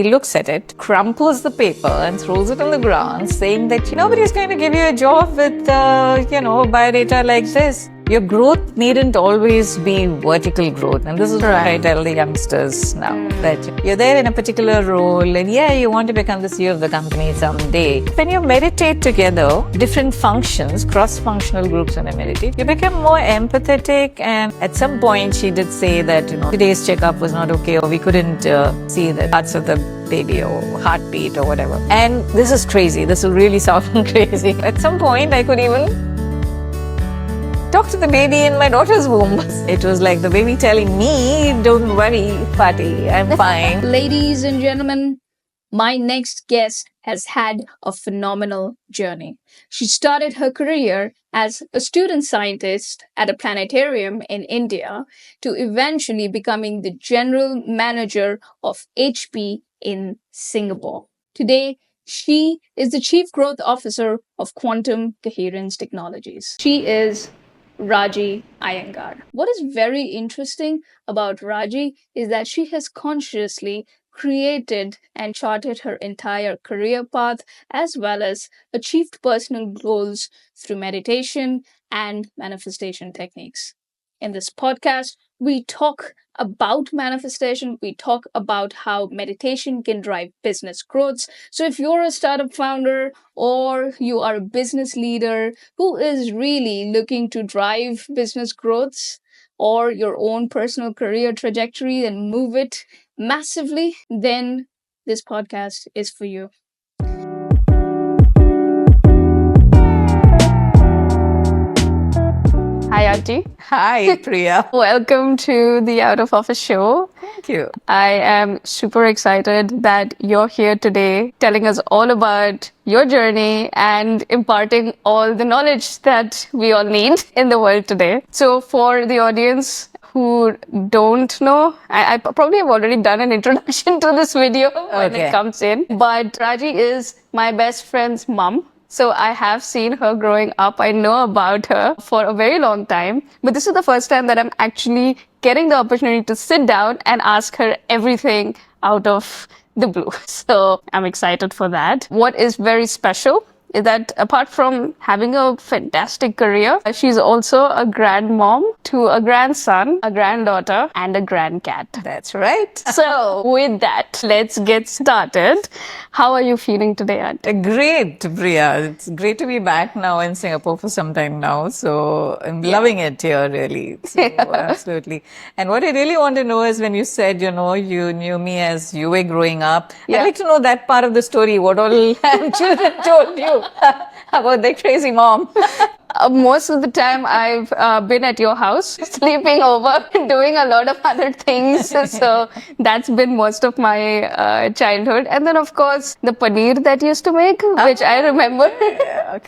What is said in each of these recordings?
He looks at it, crumples the paper and throws it on the ground, saying that nobody's going to give you a job with, biodata like this. Your growth needn't always be vertical growth. And this is what I tell the youngsters now, that you're there in a particular role and you want to become the CEO of the company someday. When you meditate together, different functions, cross-functional groups when I meditate, you become more empathetic. And at some point she did say that, today's checkup was not okay, or we couldn't see the parts of the baby or heartbeat or whatever. And this is crazy. This will really sound crazy. At some point I could even talk to the baby in my daughter's womb. It was like the baby telling me, don't worry, Pati, I'm fine. Ladies and gentlemen, my next guest has had a phenomenal journey. She started her career as a student scientist at a planetarium in India to eventually becoming the general manager of HP in Singapore. Today, she is the Chief Growth Officer of Quantum Coherence Technologies. She is Raji Iyengar. What is very interesting about Raji is that she has consciously created and charted her entire career path as well as achieved personal goals through meditation and manifestation techniques. In this podcast, we talk about manifestation. We talk about how meditation can drive business growth. So if you're a startup founder or you are a business leader who is really looking to drive business growth or your own personal career trajectory and move it massively, then this podcast is for you. Hi, Auntie. Hi, Priya. Welcome to the Out of Office show. Thank you. I am super excited that you're here today telling us all about your journey and imparting all the knowledge that we all need in the world today. So for the audience who don't know, I probably have already done an introduction to this video when it comes in, but Raji is my best friend's mom. So I have seen her growing up. I know about her for a very long time. But this is the first time that I'm actually getting the opportunity to sit down and ask her everything out of the blue. So I'm excited for that. What is very special is that apart from having a fantastic career, she's also a grandmom to a grandson, a granddaughter, and a grandcat. That's right. So with that, let's get started. How are you feeling today, Auntie? Great, Priya. It's great to be back now in Singapore for some time now. So I'm loving it here, really. So, absolutely. And what I really want to know is when you said, you knew me as you were growing up. I'd like to know that part of the story. What all children told you about their crazy mom? Most of the time I've been at your house, sleeping over, doing a lot of other things. So that's been most of my childhood. And then, of course, the paneer that you used to make, which I remember.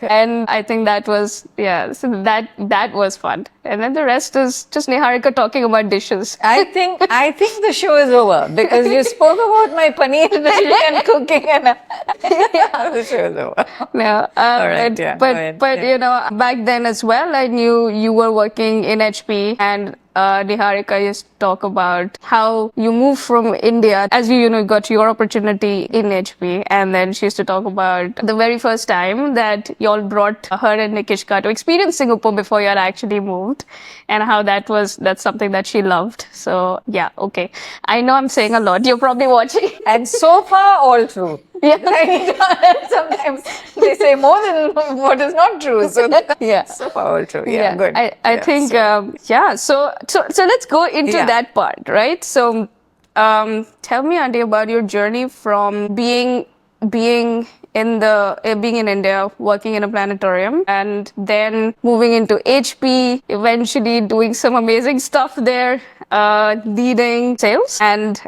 And I think that was, so that was fun. And then the rest is just Niharika talking about dishes. I think the show is over because you spoke about my paneer dish and cooking, and the show is over. No, all right, but back then as well, I knew you were working in HP, and Niharika used to talk about how you moved from India as you got your opportunity in HP, and then she used to talk about the very first time that y'all brought her and Nikishka to experience Singapore before y'all actually moved, and how that's something that she loved. So okay, I know I'm saying a lot. You're probably watching, and so far all true. Sometimes they say more than what is not true. So so far all true. Good. I think So let's go into that part, right? So tell me, Auntie, about your journey from being in India, working in a planetarium, and then moving into HP, eventually doing some amazing stuff there, leading sales and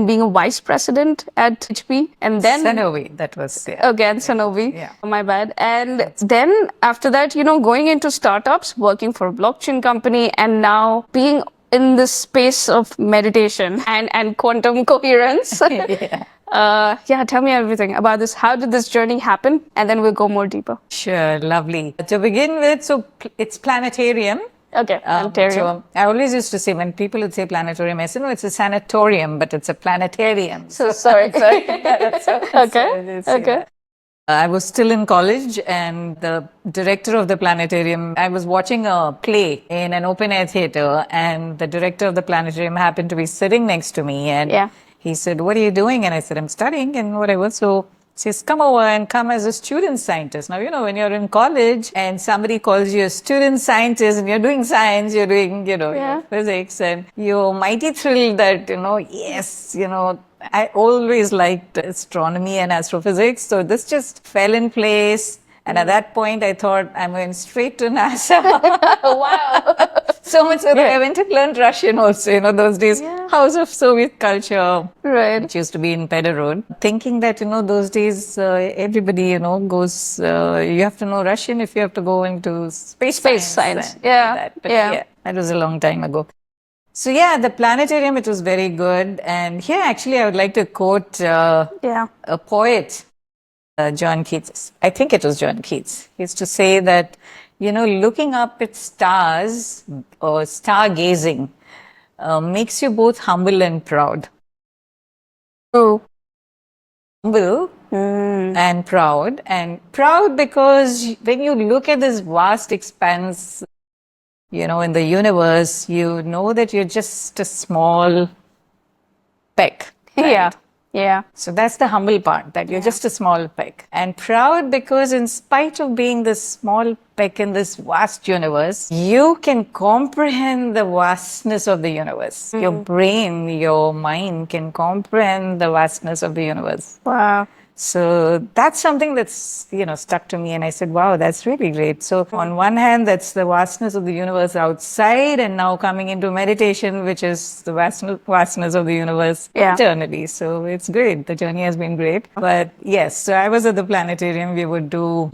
being a vice president at HP, and then Sanofi, that was again Sanofi. My bad. And then after that, going into startups, working for a blockchain company, and now being in this space of meditation and quantum coherence. Tell me everything about this. How did this journey happen? And then we'll go more deeper. Sure, lovely. To begin with, so it's Planetarium. Okay, planetarium. So I always used to say, when people would say planetarium, I said, no, it's a sanatorium, but it's a planetarium. So sorry. Okay. Okay. I was still in college, and the director of the planetarium, I was watching a play in an open air theater, and the director of the planetarium happened to be sitting next to me. And Yeah. he said, "What are you doing?" And I said, "I'm studying," and whatever. So he says, "Come over and come as a student scientist." Now, when you're in college and somebody calls you a student scientist and you're doing science, you're doing, your physics, and you're mighty thrilled that, yes, I always liked astronomy and astrophysics. So this just fell in place. And at that point, I thought, I'm going straight to NASA. Wow. So much so that I went and learned Russian also, those days. House of Soviet culture. Right. Which used to be in Pedder Road. Thinking that, those days, everybody, goes, you have to know Russian if you have to go into space science. Yeah. But that was a long time ago. So the planetarium, it was very good. And here, actually, I would like to quote a poet, John Keats. I think it was John Keats. He used to say that, looking up at stars or stargazing makes you both humble and proud. Oh. Humble and proud. And proud because when you look at this vast expanse, in the universe, you know that you're just a small peck. Right? Yeah. So that's the humble part, that you're just a small peck. And proud because in spite of being this small peck in this vast universe, you can comprehend the vastness of the universe. Your brain, your mind can comprehend the vastness of the universe. Wow. So that's something that's, stuck to me. And I said, wow, that's really great. So on one hand, that's the vastness of the universe outside, and now coming into meditation, which is the vastness of the universe internally. So it's great. The journey has been great. But yes, so I was at the planetarium. We would do,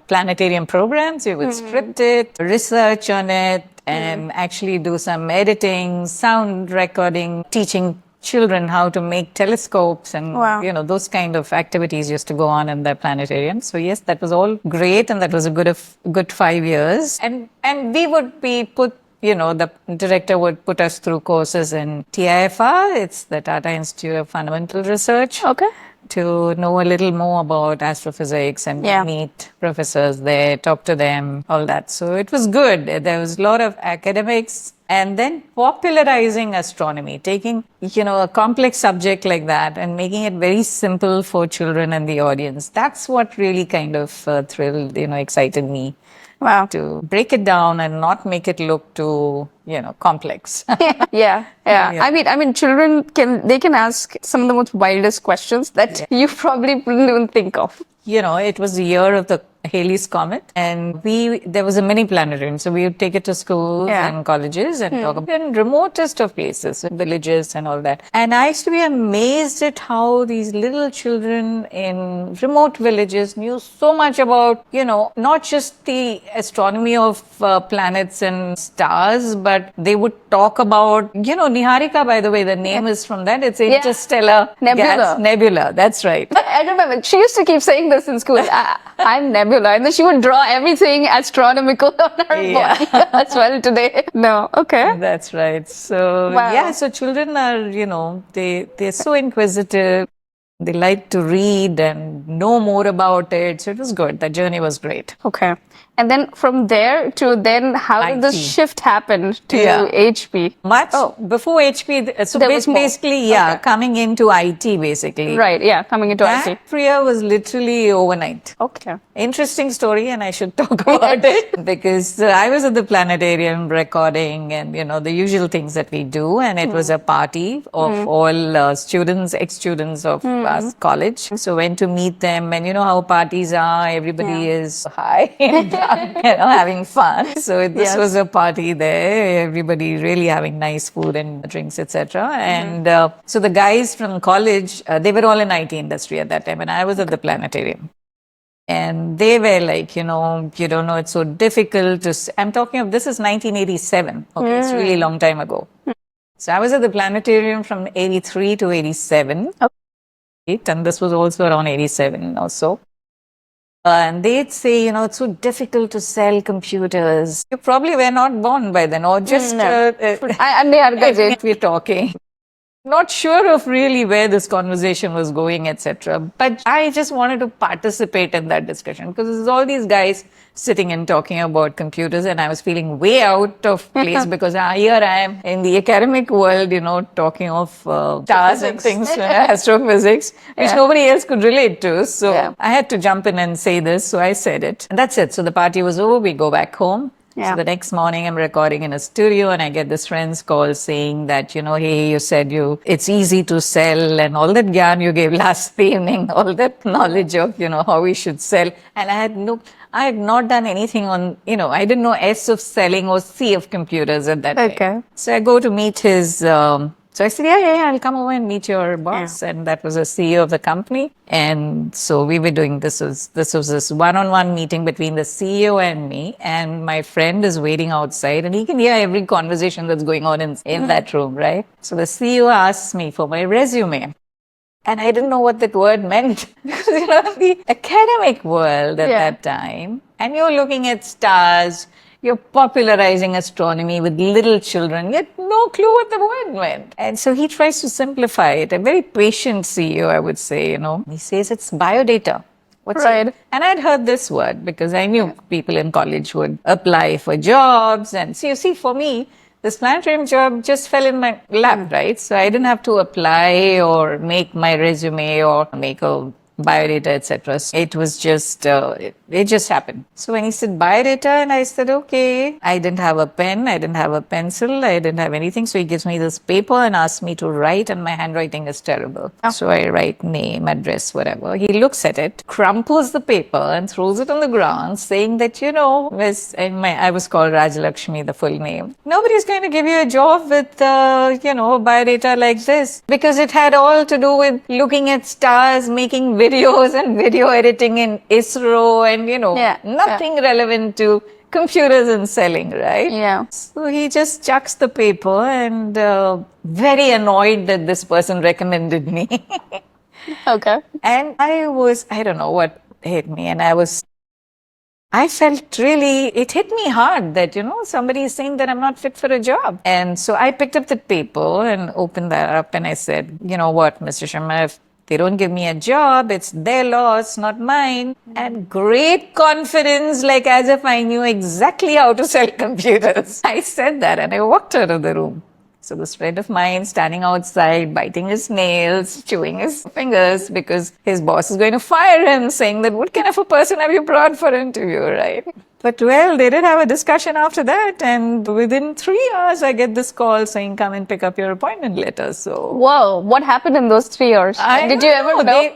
planetarium programs. We would script it, research on it, and actually do some editing, sound recording, teaching children how to make telescopes, and those kind of activities used to go on in the planetarium. So yes, that was all great, and that was a good 5 years. And we would be put, the director would put us through courses in TIFR. It's the Tata Institute of Fundamental Research. Okay. To know a little more about astrophysics and meet professors there, talk to them, all that. So it was good. There was a lot of academics, and then popularizing astronomy, taking, a complex subject like that and making it very simple for children and the audience. That's what really kind of thrilled, excited me. Wow. To break it down and not make it look too, complex. Yeah. I mean, children can ask some of the most wildest questions that you probably wouldn't even think of. It was the year of the Halley's Comet, and there was a mini planetarium. So we would take it to schools and colleges and talk about in remotest of places, villages and all that. And I used to be amazed at how these little children in remote villages knew so much about, not just the astronomy of planets and stars, but they would talk about, Niharika, by the way, the name is from that. It's interstellar nebula. That's right. I remember she used to keep saying this in school. I'm nebula, and then she would draw everything astronomical on her body as well today. No, okay. That's right. So so children are, they're so inquisitive. They like to read and know more about it. So it was good. The journey was great. Okay. And then from there to then, how did the shift happen to HP? Before HP, so basically, coming into IT, basically. Right, coming into IT. That prayer was literally overnight. Okay. Interesting story, and I should talk about it because I was at the planetarium recording and, the usual things that we do, and it was a party of all students, ex-students of us college. So went to meet them, and how parties are, everybody is high and drunk, having fun. So this was a party there, everybody really having nice food and drinks, etc. And so the guys from college, they were all in IT industry at that time, and I was at the planetarium. And they were like, you don't know, it's so difficult to... I'm talking of, this is 1987. Okay, it's really long time ago. So I was at the planetarium from 83 to 87. Okay. And this was also around 87 or so. And they'd say, it's so difficult to sell computers. You probably were not born by then, or just No. I may have graduated. we're talking. Not sure of really where this conversation was going, etc. But I just wanted to participate in that discussion because there's all these guys sitting and talking about computers, and I was feeling way out of place because here I am in the academic world, talking of stars and things, astrophysics, which nobody else could relate to. So I had to jump in and say this. So I said it. And that's it. So the party was over. We go back home. Yeah. So the next morning I'm recording in a studio and I get this friend's call saying that, hey, you said it's easy to sell and all that yarn you gave last evening, all that knowledge of, how we should sell. And I had not done anything on, I didn't know S of selling or C of computers at that time. So I go to meet his, so I said, yeah, I'll come over and meet your boss. And that was a CEO of the company. And so we were doing this was this one-on-one meeting between the CEO and me. And my friend is waiting outside and he can hear every conversation that's going on in that room, right? So the CEO asks me for my resume. And I didn't know what that word meant because, the academic world at that time, and you're looking at stars, you're popularizing astronomy with little children. You had no clue what the word meant. And so he tries to simplify it. A very patient CEO, I would say, He says it's biodata. What's it? And I'd heard this word because I knew people in college would apply for jobs. And so you see, for me, this Planetarium job just fell in my lap, right? So I didn't have to apply or make my resume or make a biodata, etc. So it was just, it just happened. So when he said biodata, and I said, okay, I didn't have a pen, I didn't have a pencil, I didn't have anything. So he gives me this paper and asks me to write, and my handwriting is terrible. So I write name, address, whatever. He looks at it, crumples the paper and throws it on the ground, saying that, I was called Raji Lakshmi, the full name. Nobody's going to give you a job with, biodata like this because it had all to do with looking at stars, making videos and video editing in ISRO and, nothing relevant to computers and selling, right? Yeah. So he just chucks the paper and very annoyed that this person recommended me. Okay. And I don't know what hit me. And I felt really, it hit me hard that, somebody is saying that I'm not fit for a job. And so I picked up the paper and opened that up and I said, you know what, Mr. Sharma, if they don't give me a job, it's their loss, not mine. And great confidence, like as if I knew exactly how to sell computers. I said that and I walked out of the room. So this friend of mine standing outside, biting his nails, chewing his fingers because his boss is going to fire him, saying that what kind of a person have you brought for an interview, right? But well, they did have a discussion after that, and within 3 hours, I get this call saying, come and pick up your appointment letter. So, whoa, what happened in those 3 years? Did you ever know?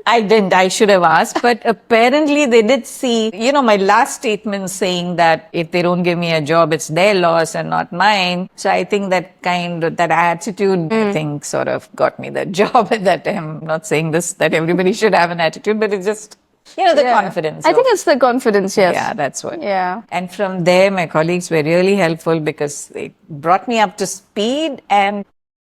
I didn't. I should have asked. But apparently they did see, my last statement saying that if they don't give me a job, it's their loss and not mine. So I think that attitude, I think sort of got me the job at that time. I'm not saying that everybody should have an attitude, but it's just, the confidence. I think it's the confidence, yes. Yeah, that's what. Yeah. And from there, my colleagues were really helpful because they brought me up to speed and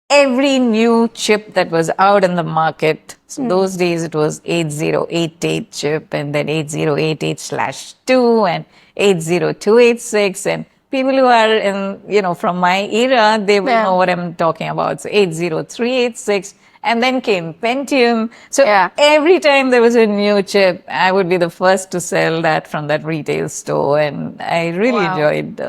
every new chip that was out in the market. So those days it was 8088 chip and then 8088/2 and 80286 and people who are in, from my era, they will know what I'm talking about. So 80386 and then came Pentium. So every time there was a new chip, I would be the first to sell that from that retail store. And I really enjoyed,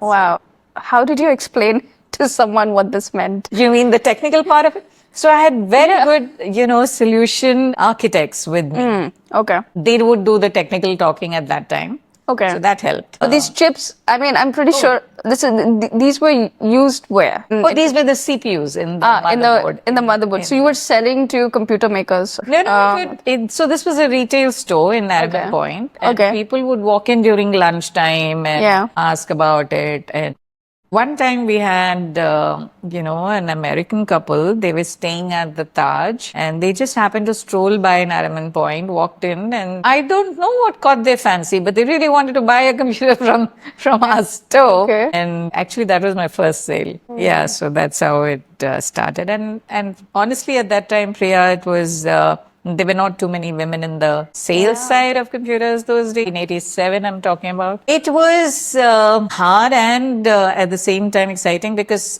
Wow. How did you explain to someone what this meant? You mean the technical part of it? So I had very good, solution architects with me. Okay. They would do the technical talking at that time. Okay. So that helped. But these chips, I'm pretty sure these were used where? These were the CPUs in the motherboard. In the motherboard. So you were selling to computer makers? No. So this was a retail store in Nariman Point. And people would walk in during lunchtime and ask about it. And one time we had, an American couple. They were staying at the Taj and they just happened to stroll by Nariman Point, walked in, and I don't know what caught their fancy, but they really wanted to buy a computer from our store. Okay. And actually that was my first sale. So that's how it started. And honestly, at that time, Priya, it was There were not too many women in the sales side of computers those days. In 87, I'm talking about. It was hard and at the same time exciting because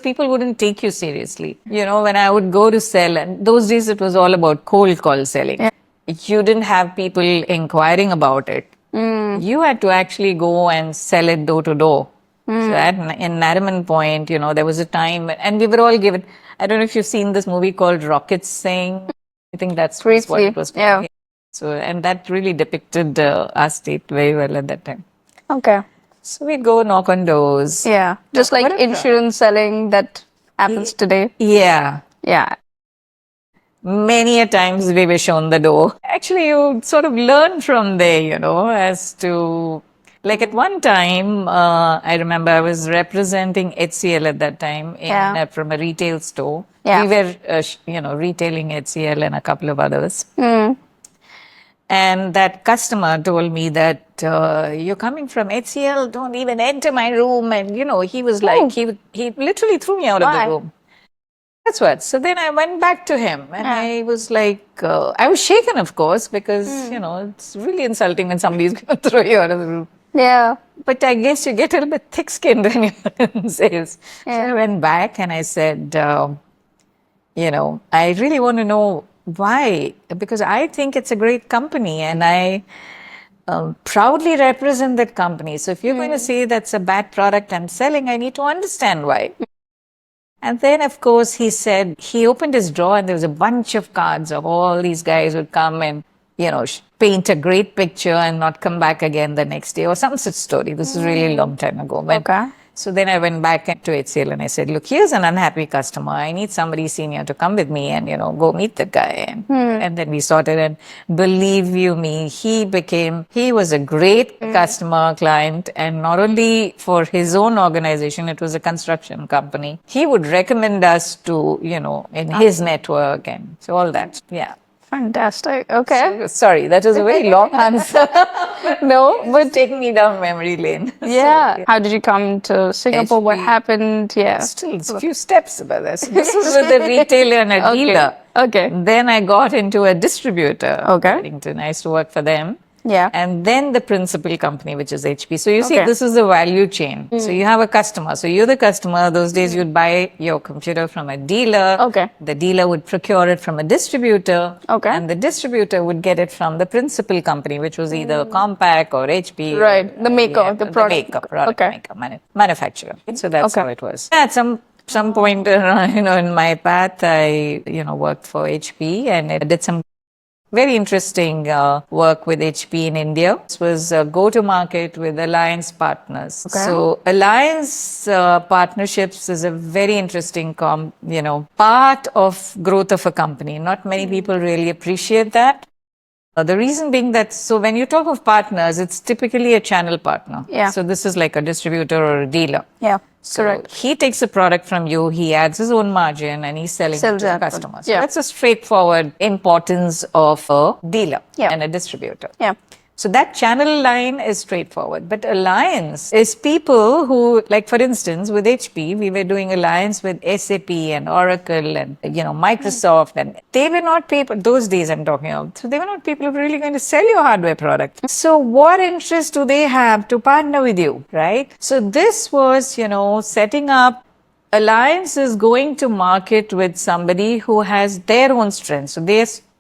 people wouldn't take you seriously. You know, when I would go to sell, and those days it was all about cold call selling. Yeah. You didn't have people inquiring about it. You had to actually go and sell it door to door. So in Nariman Point, you know, there was a time, and we were all given, I don't know if you've seen this movie called Rocket Singh. I think that's what it was called. Yeah. So, and that really depicted our state very well at that time. Okay. So we'd go knock on doors. Yeah. Just like insurance selling that happens today. Yeah. Yeah. Many a times we were shown the door. Actually, you sort of learn from there, you know, as to, like at one time, I remember I was representing HCL at that time from a retail store. Yeah. We were, retailing HCL and a couple of others. And that customer told me that you're coming from HCL, don't even enter my room. And, you know, he was like, he literally threw me out of the room. That's what. So then I went back to him and I was like, I was shaken, of course, because, you know, it's really insulting when somebody's going to throw you out of the room. Yeah. But I guess you get a little bit thick-skinned when you're in sales. Yeah. So I went back and I said, I really want to know why, because I think it's a great company and I proudly represent that company. So if you're going to say that's a bad product I'm selling, I need to understand why. And then, of course, he said, he opened his drawer and there was a bunch of cards of all these guys would come and, paint a great picture and not come back again the next day or some such story. This is really a long time ago. But, so then I went back to HCL and I said, look, here's an unhappy customer. I need somebody senior to come with me and, go meet the guy. And then we sorted, and believe you me, he was a great customer, client. And not only for his own organization, it was a construction company. He would recommend us to, in his network and so all that. Yeah. Fantastic. Okay. Sorry, that was a very long answer. No, but taking me down memory lane. Yeah. So, how did you come to Singapore? What happened? Yeah. Still, it's a few steps about this. This was with a retailer and a dealer. Okay. Then I got into a distributor. Okay. I used to work for them. Yeah. And then the principal company, which is HP. So you see, this is the value chain. So you have a customer. So you're the customer. Those days you'd buy your computer from a dealer. Okay. The dealer would procure it from a distributor. Okay. And the distributor would get it from the principal company, which was either Compaq or HP. Right. The maker, the product. Maker, manufacturer. So that's how it was. Yeah, at some point, in my path, I, worked for HP and I did some very interesting work with HP in India. This was go-to-market with alliance partners. Okay. So alliance partnerships is a very interesting part of growth of a company. Not many people really appreciate that. The reason being that, so when you talk of partners, it's typically a channel partner. Yeah. So this is like a distributor or a dealer. Yeah. So correct. He takes a product from you, he adds his own margin and he's selling it to the customers. So that's a straightforward importance of a dealer and a distributor. Yeah. So that channel line is straightforward. But alliance is people who, like for instance, with HP, we were doing alliance with SAP and Oracle and, Microsoft. And they were not people, those days I'm talking about. So they were not people who were really going to sell your hardware product. So what interest do they have to partner with you, right? So this was, setting up alliance is going to market with somebody who has their own strengths. So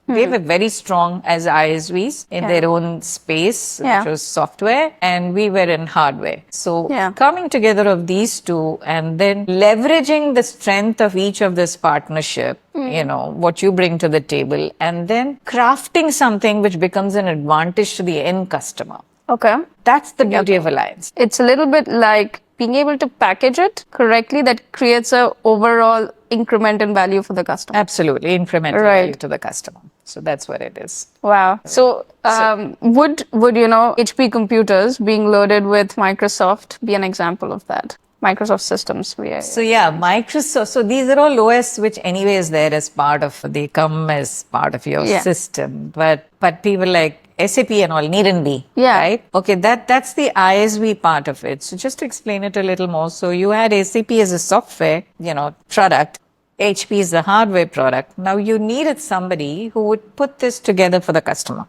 they were very strong as ISVs in their own space, which was software, and we were in hardware. So coming together of these two and then leveraging the strength of each of this partnership, what you bring to the table, and then crafting something which becomes an advantage to the end customer. Okay. That's the beauty of alliance. It's a little bit like being able to package it correctly that creates a overall increment in value for the customer. Absolutely, incremental value to the customer. So that's what it is. Wow. So, would HP computers being loaded with Microsoft be an example of that? Microsoft systems. Microsoft. So these are all OS, which anyway is there as part of, they come as part of your system. But people like SAP and all needn't be, right? Okay, that's the ISV part of it. So just to explain it a little more. So you had SAP as a software, product. HP is the hardware product. Now you needed somebody who would put this together for the customer.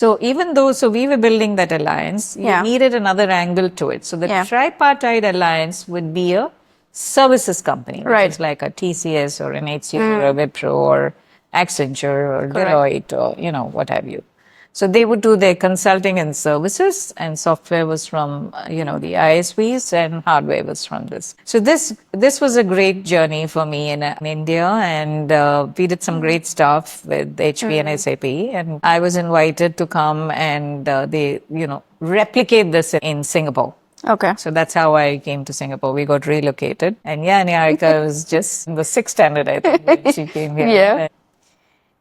So even though, so we were building that alliance, you needed another angle to it. So the tripartite alliance would be a services company, which is like a TCS or an HCL or a Wipro or Accenture or Deloitte or, what have you. So they would do their consulting and services, and software was from, the ISVs, and hardware was from this. So this was a great journey for me in India, and we did some great stuff with HP and SAP, and I was invited to come and they, replicate this in Singapore. Okay. So that's how I came to Singapore. We got relocated, and Niharika was just in the sixth standard, I think, when she came here.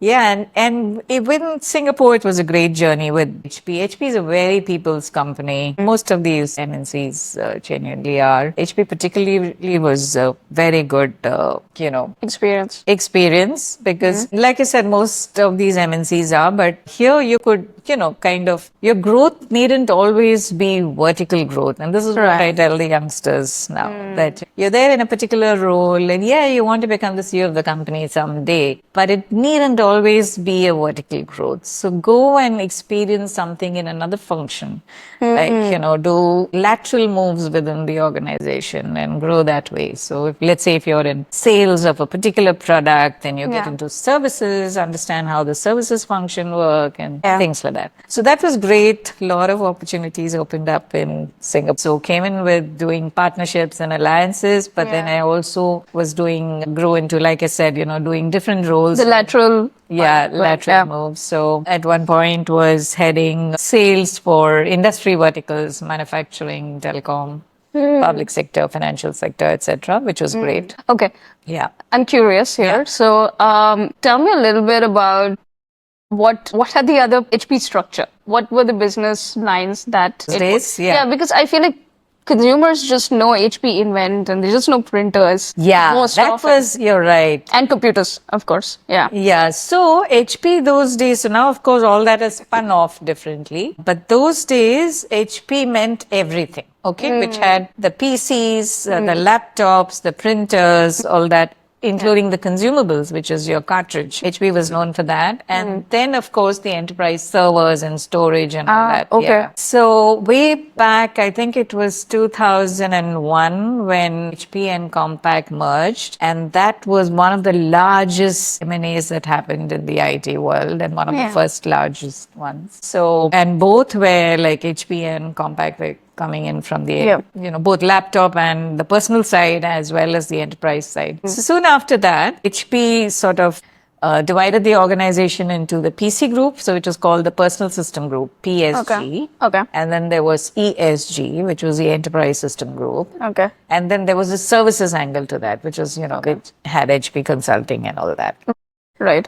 Yeah, and even Singapore, it was a great journey with HP. HP is a very people's company. Most of these MNCs genuinely are. HP particularly was a very good, experience because, like I said, most of these MNCs are, but here you could, your growth needn't always be vertical growth. And this is what I tell the youngsters now, that you're there in a particular role and you want to become the CEO of the company someday, but it needn't always be a vertical growth. So go and experience something in another function, like, do lateral moves within the organization and grow that way. So let's say if you're in sales of a particular product, then you get into services, understand how the services function work and things like that. So that was great. A lot of opportunities opened up in Singapore. So came in with doing partnerships and alliances, but then I also was grew into, like I said, doing different roles. The lateral. Lateral moves. So at one point was heading sales for industry verticals, manufacturing, telecom, public sector, financial sector, etc., which was great. Okay. Yeah. I'm curious here. So tell me a little bit about what had the other HP structure? What were the business lines that because I feel like consumers just know HP Invent and they just know printers. You're right. And computers, of course. Yeah. So HP those days, so now of course all that has spun off differently. But those days, HP meant everything. Okay. Which had the PCs, the laptops, the printers, all that, including the consumables, which is your cartridge. HP was known for that. And then, of course, the enterprise servers and storage and all that. Okay. Yeah. So way back, I think it was 2001 when HP and Compaq merged. And that was one of the largest M&As that happened in the IT world and one of the first largest ones. So, and both were like HP and Compaq were coming in from the, both laptop and the personal side as well as the enterprise side. So soon after that, HP sort of divided the organization into the PC group. So it was called the Personal System Group, PSG. Okay. And then there was ESG, which was the Enterprise System Group. Okay. And then there was a services angle to that, which was, which had HP Consulting and all that. Right.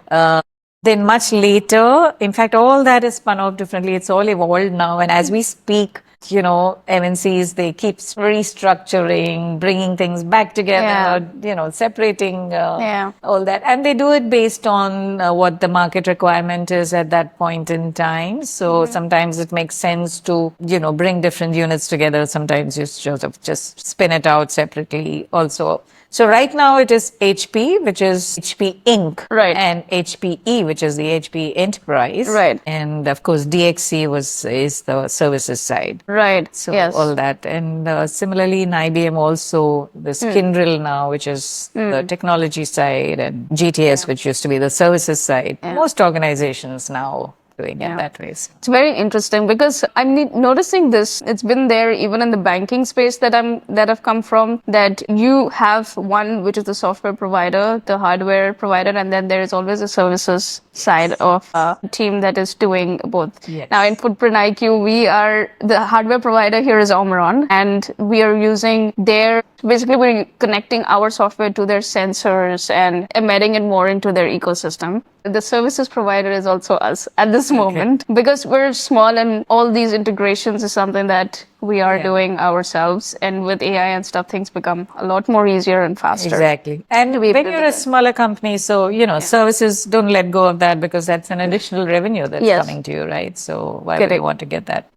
Then much later, in fact, all that is spun off differently. It's all evolved now. And as we speak, MNCs, they keep restructuring, bringing things back together, separating all that. And they do it based on what the market requirement is at that point in time. So sometimes it makes sense to, bring different units together. Sometimes you sort of just spin it out separately also. So right now it is HP, which is HP Inc. Right. And HPE, which is the HP Enterprise. Right. And of course DXC is the services side. Right. So all that. And similarly in IBM also, there's Kyndryl now, which is the technology side, and GTS, which used to be the services side. Most organizations now doing it that way. It's very interesting because I'm noticing this. It's been there even in the banking space that I've come from, that you have one, which is the software provider, the hardware provider, and then there is always a services side of a team that is doing both. Yes. Now in Footprint IQ, the hardware provider here is Omron, and we are using basically we're connecting our software to their sensors and embedding it more into their ecosystem. The services provider is also us at this moment because we're small, and all these integrations is something that we are doing ourselves. And with AI and stuff, things become a lot more easier and faster. Exactly. And when you're a smaller company, so, services, don't let go of that because that's an additional revenue that's coming to you, right? So why would you want to get that?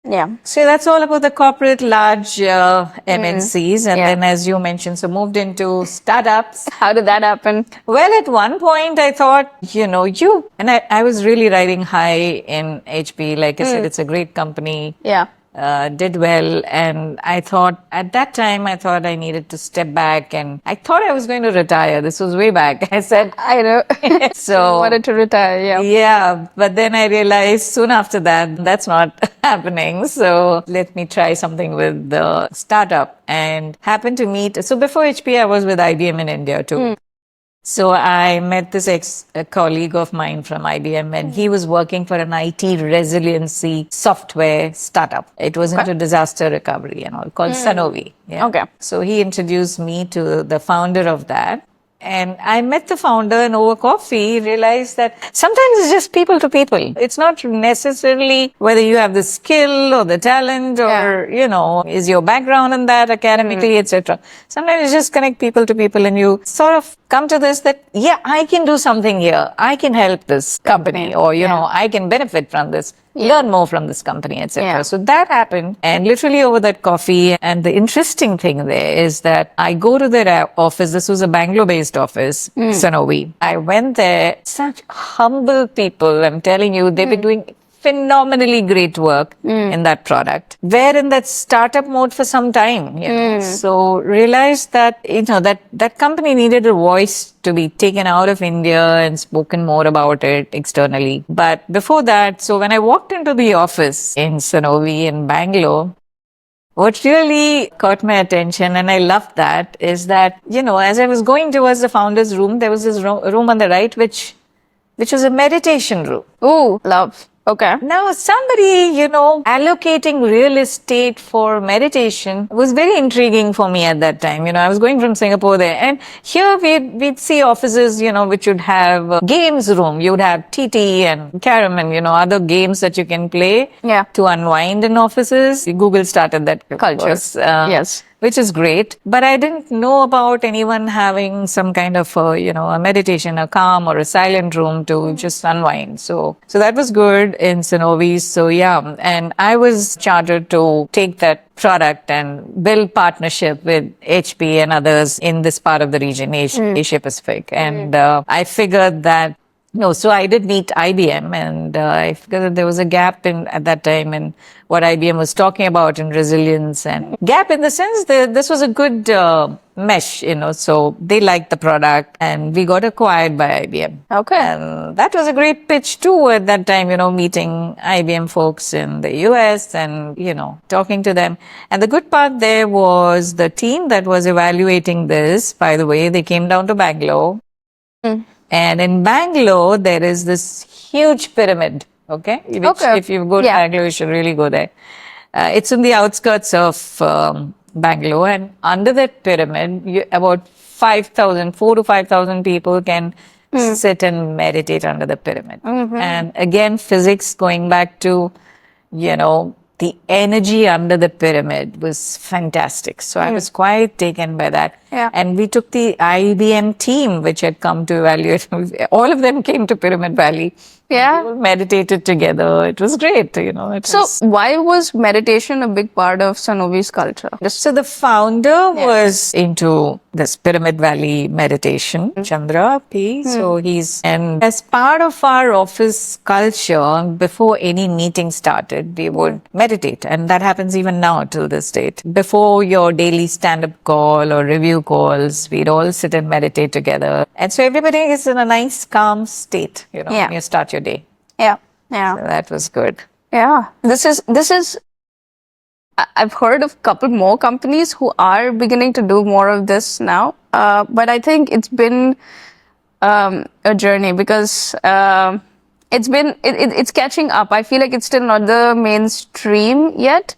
Yeah. So that's all about the corporate large MNCs. And Yeah. then, as you mentioned, so moved into startups. How did that happen? Well, at one point, I thought, and I was really riding high in HP. Like I said, it's a great company. Yeah. Did well. And I thought, at that time, I thought I needed to step back and I thought I was going to retire. This was way back. I said, I know. so. Wanted to retire. Yeah. Yeah, but then I realized soon after that that's not happening. So let me try something with the startup and happened to meet. So before HP, I was with IBM in India too. So I met this colleague of mine from IBM and he was working for an IT resiliency software startup. It was into disaster recovery and all called Sanofi. Yeah. Okay. So he introduced me to the founder of that. And I met the founder and over coffee realized that sometimes it's just people to people. It's not necessarily whether you have the skill or the talent or, is your background in that academically, etc. Sometimes you just connect people to people and you sort of come to this that, I can do something here. I can help this company or, I can benefit from this. Learn more from this company, etc. Yeah. So that happened, and literally over that coffee. And the interesting thing there is that I go to their office. This was a Bangalore-based office, Sanofi. I went there. Such humble people. I'm telling you, they've been doing phenomenally great work in that product. We're in that startup mode for some time, So realized that, that company needed a voice to be taken out of India and spoken more about it externally. But before that, so when I walked into the office in Sanofi in Bangalore, what really caught my attention, and I loved that, is that, as I was going towards the founder's room, there was this room on the right, which was a meditation room. Ooh, love. Okay. Now, somebody, allocating real estate for meditation was very intriguing for me at that time. I was going from Singapore there, and here we'd see offices, which would have a games room. You would have TT and Carom and, other games that you can play to unwind in offices. Google started that culture. Yes. Which is great. But I didn't know about anyone having some kind of, a meditation, a calm or a silent room to just unwind. So that was good in Sanofi. So yeah, and I was chartered to take that product and build partnership with HP and others in this part of the region, Asia Pacific. And I figured that so I did meet IBM, and I figured that there was a gap at that time in what IBM was talking about in resilience, and gap in the sense that this was a good mesh, so they liked the product and we got acquired by IBM. Okay. And that was a great pitch too at that time, meeting IBM folks in the US and, talking to them. And the good part there was the team that was evaluating this, by the way, they came down to Bangalore. And in Bangalore, there is this huge pyramid, okay? Which, if you go to Bangalore, you should really go there. It's in the outskirts of Bangalore, and under that pyramid, about 4 to 5,000 people can sit and meditate under the pyramid. And again, physics going back to, the energy under the pyramid was fantastic. So I was quite taken by that. Yeah. And we took the IBM team, which had come to evaluate. All of them came to Pyramid Valley. Yeah. We all meditated together. It was great, So why was meditation a big part of Sanofi's culture? So the founder was into this Pyramid Valley meditation, Chandra P. So and as part of our office culture, before any meeting started, we would meditate. And that happens even now till this date. Before your daily stand-up call or review calls, we'd all sit and meditate together. And so everybody is in a nice, calm state, when you start your day. Yeah. So that was good. Yeah. This is I've heard of a couple more companies who are beginning to do more of this now. But I think it's been a journey because it's catching up. I feel like it's still not the mainstream yet.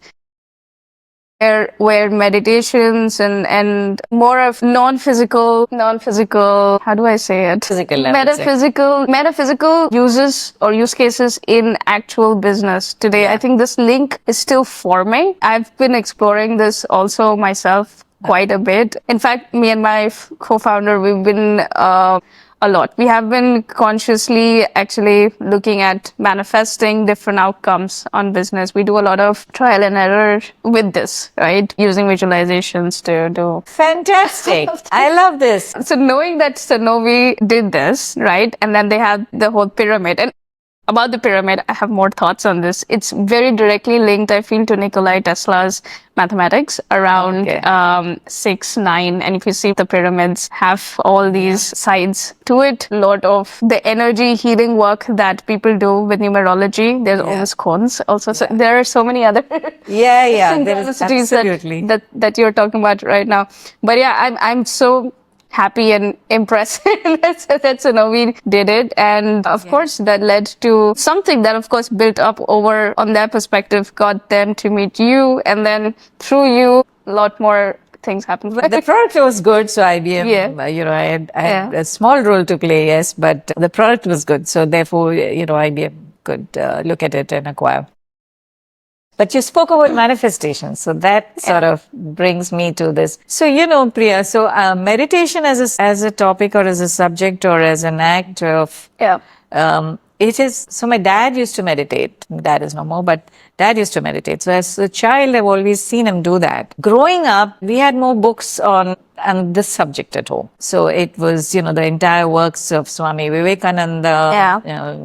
Where meditations and more of non-physical, how do I say it? Metaphysical uses or use cases in actual business today. Yeah. I think this link is still forming. I've been exploring this also myself quite a bit. In fact, me and my co-founder, we've been a lot. We have been consciously actually looking at manifesting different outcomes on business. We do a lot of trial and error with this, right? Using visualizations to do. Fantastic. I love this. So knowing that Sanofi did this, right? And then they have the whole pyramid. And about the pyramid, I have more thoughts on this. It's very directly linked, I feel, to Nikola Tesla's mathematics around 6, 9. And if you see the pyramids have all these sides to it, a lot of the energy healing work that people do with numerology, there's always cones also. So there are so many other There is absolutely that you're talking about right now. But yeah, I'm so happy and impressed that Sanofi did it. And of course, that led to something that, of course, built up over on their perspective, got them to meet you. And then through you, a lot more things happened. The product was good, so IBM, I had a small role to play, yes, but the product was good. So therefore, IBM could look at it and acquire. But you spoke about manifestation, so that sort of brings me to this. So, Priya, so meditation as a topic or as a subject or as an act of, it is, so my dad used to meditate. Dad is no more, but dad used to meditate. So as a child, I've always seen him do that. Growing up, we had more books on this subject at home. So it was, the entire works of Swami Vivekananda,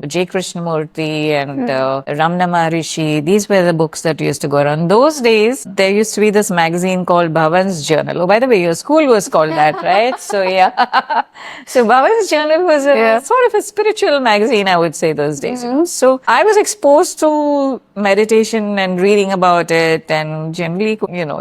J. Krishnamurti and Ramana Maharishi. These were the books that used to go around. Those days, there used to be this magazine called Bhavan's Journal. Oh, by the way, your school was called that, right? So so Bhavan's Journal was sort of a spiritual magazine, I would say, those days. So I was exposed to meditation and reading about it and generally,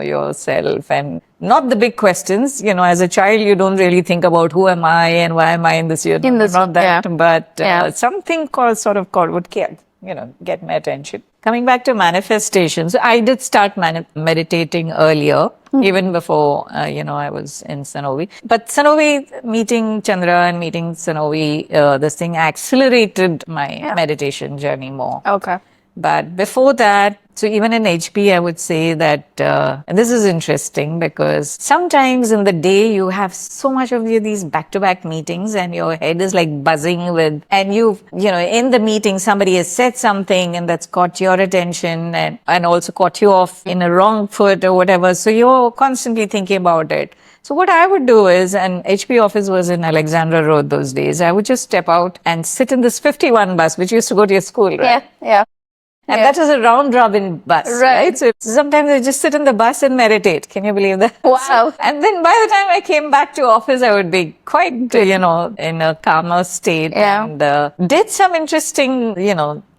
yourself and not the big questions. As a child, you don't really think about who am I and why am I in this year. Not that, but something would get my attention. Coming back to manifestations, I did start meditating earlier, even before, I was in Sanofi. But Sanofi, meeting Chandra and meeting Sanofi, this thing accelerated my meditation journey more. Okay. But before that, so even in HP, I would say that, and this is interesting because sometimes in the day you have so much of these back-to-back meetings and your head is like buzzing with, and in the meeting somebody has said something and that's caught your attention and also caught you off in a wrong foot or whatever. So you're constantly thinking about it. So what I would do is, and HP office was in Alexandra Road those days, I would just step out and sit in this 51 bus, which used to go to your school, right? Yeah. And that was a round robin bus, right? So sometimes I just sit in the bus and meditate. Can you believe that? Wow. And then by the time I came back to office, I would be quite, in a calmer state. And did some interesting,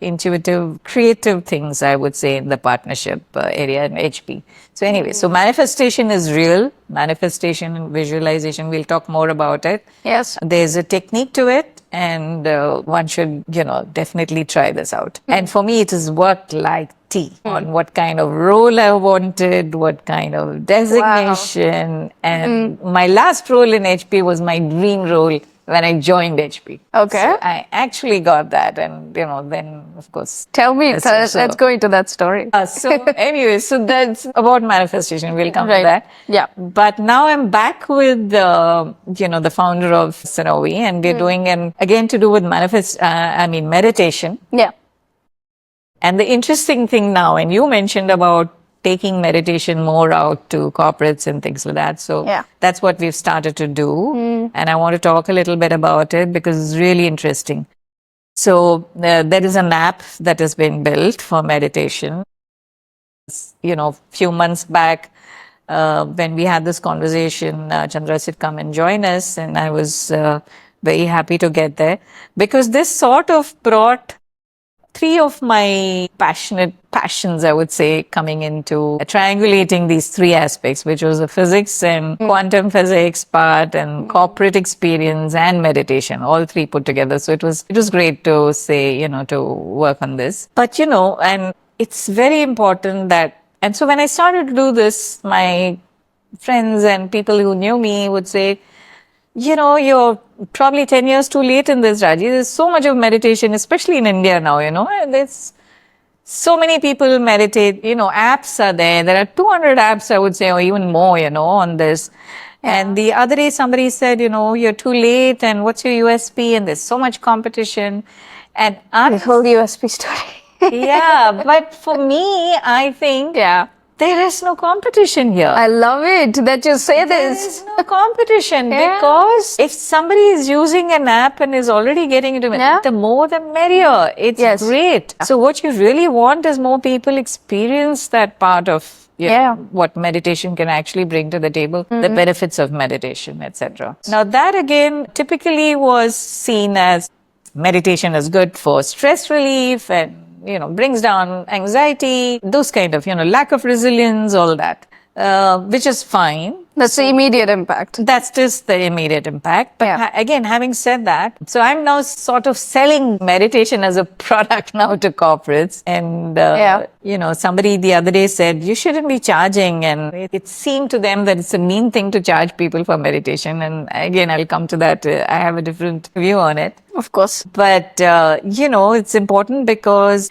intuitive, creative things, I would say, in the partnership area in HP. So anyway, so manifestation is real. Manifestation and visualization, we'll talk more about it. Yes. There's a technique to it. And one should, definitely try this out. And for me, it has worked like tea on what kind of role I wanted, what kind of designation. And my last role in HP was my dream role when I joined HP. Okay. So I actually got that. And, then, of course. Tell me, let's go into that story. So anyway, so that's about manifestation. We'll come to that. Yeah. But now I'm back with, the founder of Sanofi, and we're doing again to do with meditation. Yeah. And the interesting thing now, and you mentioned about taking meditation more out to corporates and things like that. So that's what we've started to do. And I want to talk a little bit about it because it's really interesting. So there is an app that has been built for meditation. Few months back, when we had this conversation, Chandra said, come and join us. And I was very happy to get there because this sort of brought three of my passions, I would say, coming into triangulating these three aspects, which was the physics and quantum physics part and corporate experience and meditation, all three put together. So it was great to say, to work on this. But, and it's very important that, and so when I started to do this, my friends and people who knew me would say, you're probably 10 years too late in this, Raji. There's so much of meditation, especially in India now, and there's so many people meditate, apps are there. There are 200 apps, I would say, or even more, on this. And the other day somebody said, you're too late and what's your USP, and there's so much competition. And The whole USP story. yeah, but for me, I think there is no competition here. I love it that you say There this. is no competition Yeah. because if somebody is using an app and is already getting into it, the more the merrier. It's great. So what you really want is more people experience that part of what meditation can actually bring to the table, the benefits of meditation, etc. Now that again typically was seen as meditation is good for stress relief and brings down anxiety, those kind of lack of resilience, all that, which is fine. That's the immediate impact. That's just the immediate impact. But again, having said that, so I'm now sort of selling meditation as a product now to corporates. And, somebody the other day said, you shouldn't be charging. And it seemed to them that it's a mean thing to charge people for meditation. And again, I'll come to that. I have a different view on it. Of course. But, it's important because,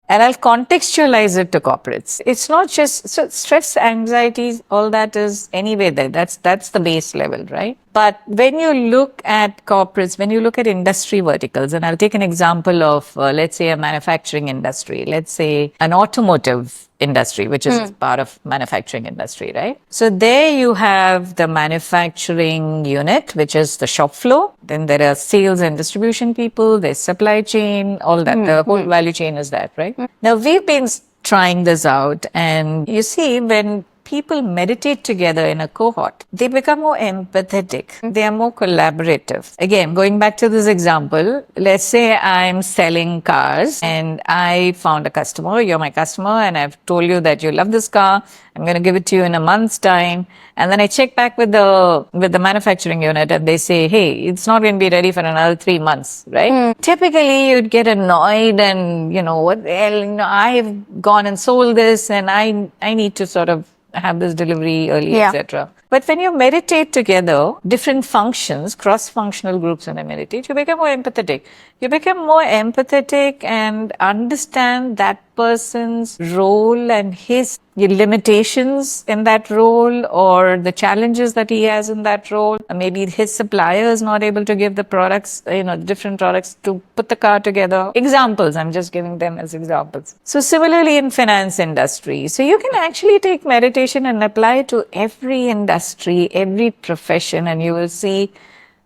and I'll contextualize it to corporates. It's not just stress, anxiety, all that is anyway there. That's the base level, right? But when you look at corporates, when you look at industry verticals, and I'll take an example of, let's say, a manufacturing industry, let's say an automotive industry, which is part of manufacturing industry, right? So there you have the manufacturing unit, which is the shop floor. Then there are sales and distribution people, there's supply chain, all that. The whole value chain is that, right? Now we've been trying this out, and you see when people meditate together in a cohort, they become more empathetic. They are more collaborative. Again, going back to this example, let's say I'm selling cars and I found a customer, you're my customer, and I've told you that you love this car. I'm going to give it to you in a month's time. And then I check back with the manufacturing unit and they say, hey, it's not going to be ready for another 3 months, right? Typically you'd get annoyed and, what the hell, I've gone and sold this and I need to sort of have this delivery early, etc. But when you meditate together, different functions, cross-functional groups when I meditate, you become more empathetic. You become more empathetic and understand that person's role and his limitations in that role, or the challenges that he has in that role. Maybe his supplier is not able to give the products, different products to put the car together. Examples, I'm just giving them as examples. So similarly in finance industry, so you can actually take meditation and apply it to every industry, every profession, and you will see,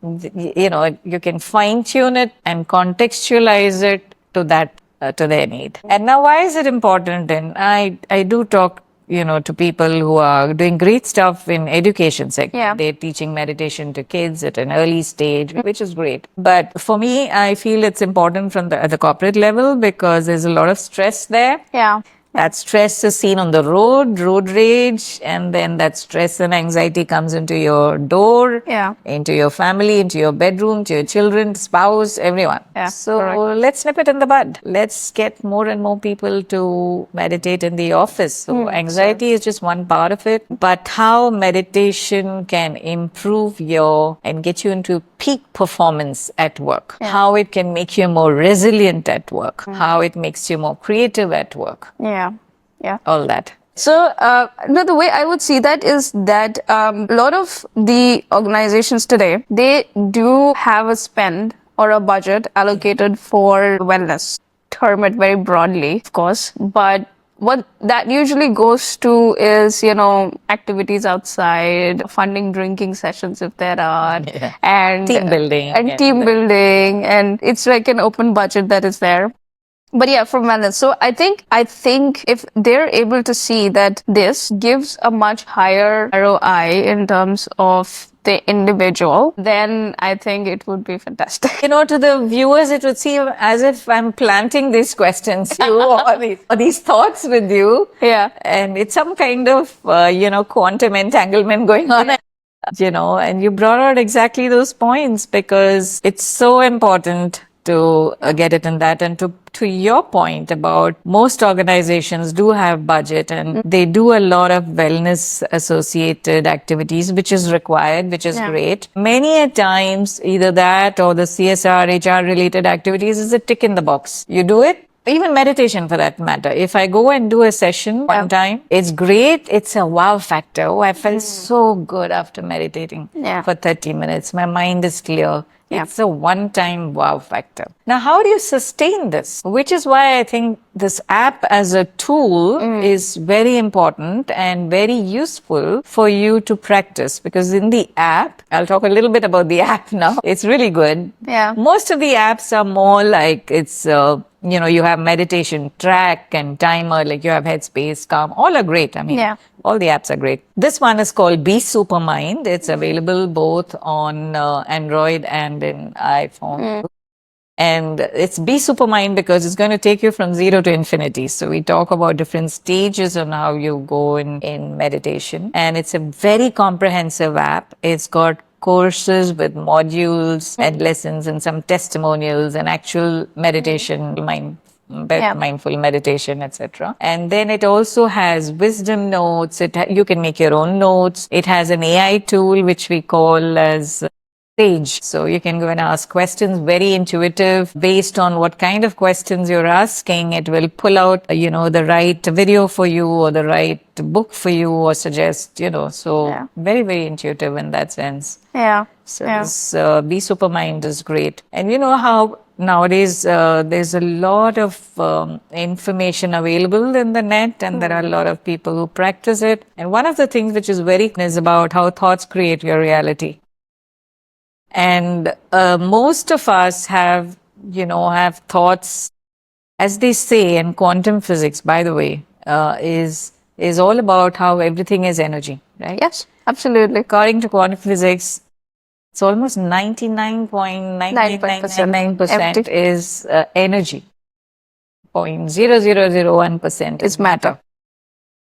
you can fine tune it and contextualize it to that, to their need. And now why is it important? And I do talk to people who are doing great stuff in education sector. They're teaching meditation to kids at an early stage, which is great. But for me, I feel it's important at the corporate level because there's a lot of stress there. That stress is seen on the road rage, and then that stress and anxiety comes into your door, into your family, into your bedroom, to your children, spouse, everyone. So let's nip it in the bud. Let's get more and more people to meditate in the office. So anxiety is just one part of it, but how meditation can improve and get you into peak performance at work, how it can make you more resilient at work, how it makes you more creative at work. All that. So, the way I would see that is that a lot of the organizations today, they do have a spend or a budget allocated for wellness. Term it very broadly, of course, but what that usually goes to is, activities outside, funding drinking sessions if there are, and team building. And it's like an open budget that is there. But from wellness. So I think if they're able to see that this gives a much higher ROI in terms of the individual, then I think it would be fantastic. To the viewers, it would seem as if I'm planting these questions to you or these thoughts with you. And it's some kind of, quantum entanglement going on. And you brought out exactly those points because it's so important to get it in that. And to your point about most organizations do have budget and they do a lot of wellness associated activities, which is required, which is great. Many a times, either that or the CSR, HR related activities is a tick in the box. You do it, even meditation for that matter. If I go and do a session one time, it's great. It's a wow factor. Oh, I felt so good after meditating for 30 minutes. My mind is clear. It's a one-time wow factor. Now, how do you sustain this? Which is why I think this app as a tool is very important and very useful for you to practice. Because in the app, I'll talk a little bit about the app now. It's really good. Yeah. Most of the apps are more like it's, you have meditation track and timer, like you have Headspace, Calm. All are great. I mean, all the apps are great. This one is called Be Supermind. It's available both on Android and in iPhone. And it's Be Supermind because it's going to take you from 0 to infinity. So we talk about different stages on how you go in meditation. And it's a very comprehensive app. It's got courses with modules and lessons and some testimonials and actual meditation, mindful meditation, etc. And then it also has wisdom notes. You can make your own notes. It has an AI tool which we call as Sage. So you can go and ask questions, very intuitive. Based on what kind of questions you're asking, it will pull out, the right video for you or the right book for you or suggest, so very, very intuitive in that sense. Yeah. So this Be Supermind is great. And you know how nowadays there's a lot of information available in the net, and there are a lot of people who practice it. And one of the things which is is about how thoughts create your reality. And most of us have thoughts, as they say in quantum physics, by the way, is all about how everything is energy, right? Yes, absolutely. According to quantum physics, it's almost 99.9999% is energy. 0.0001% is matter.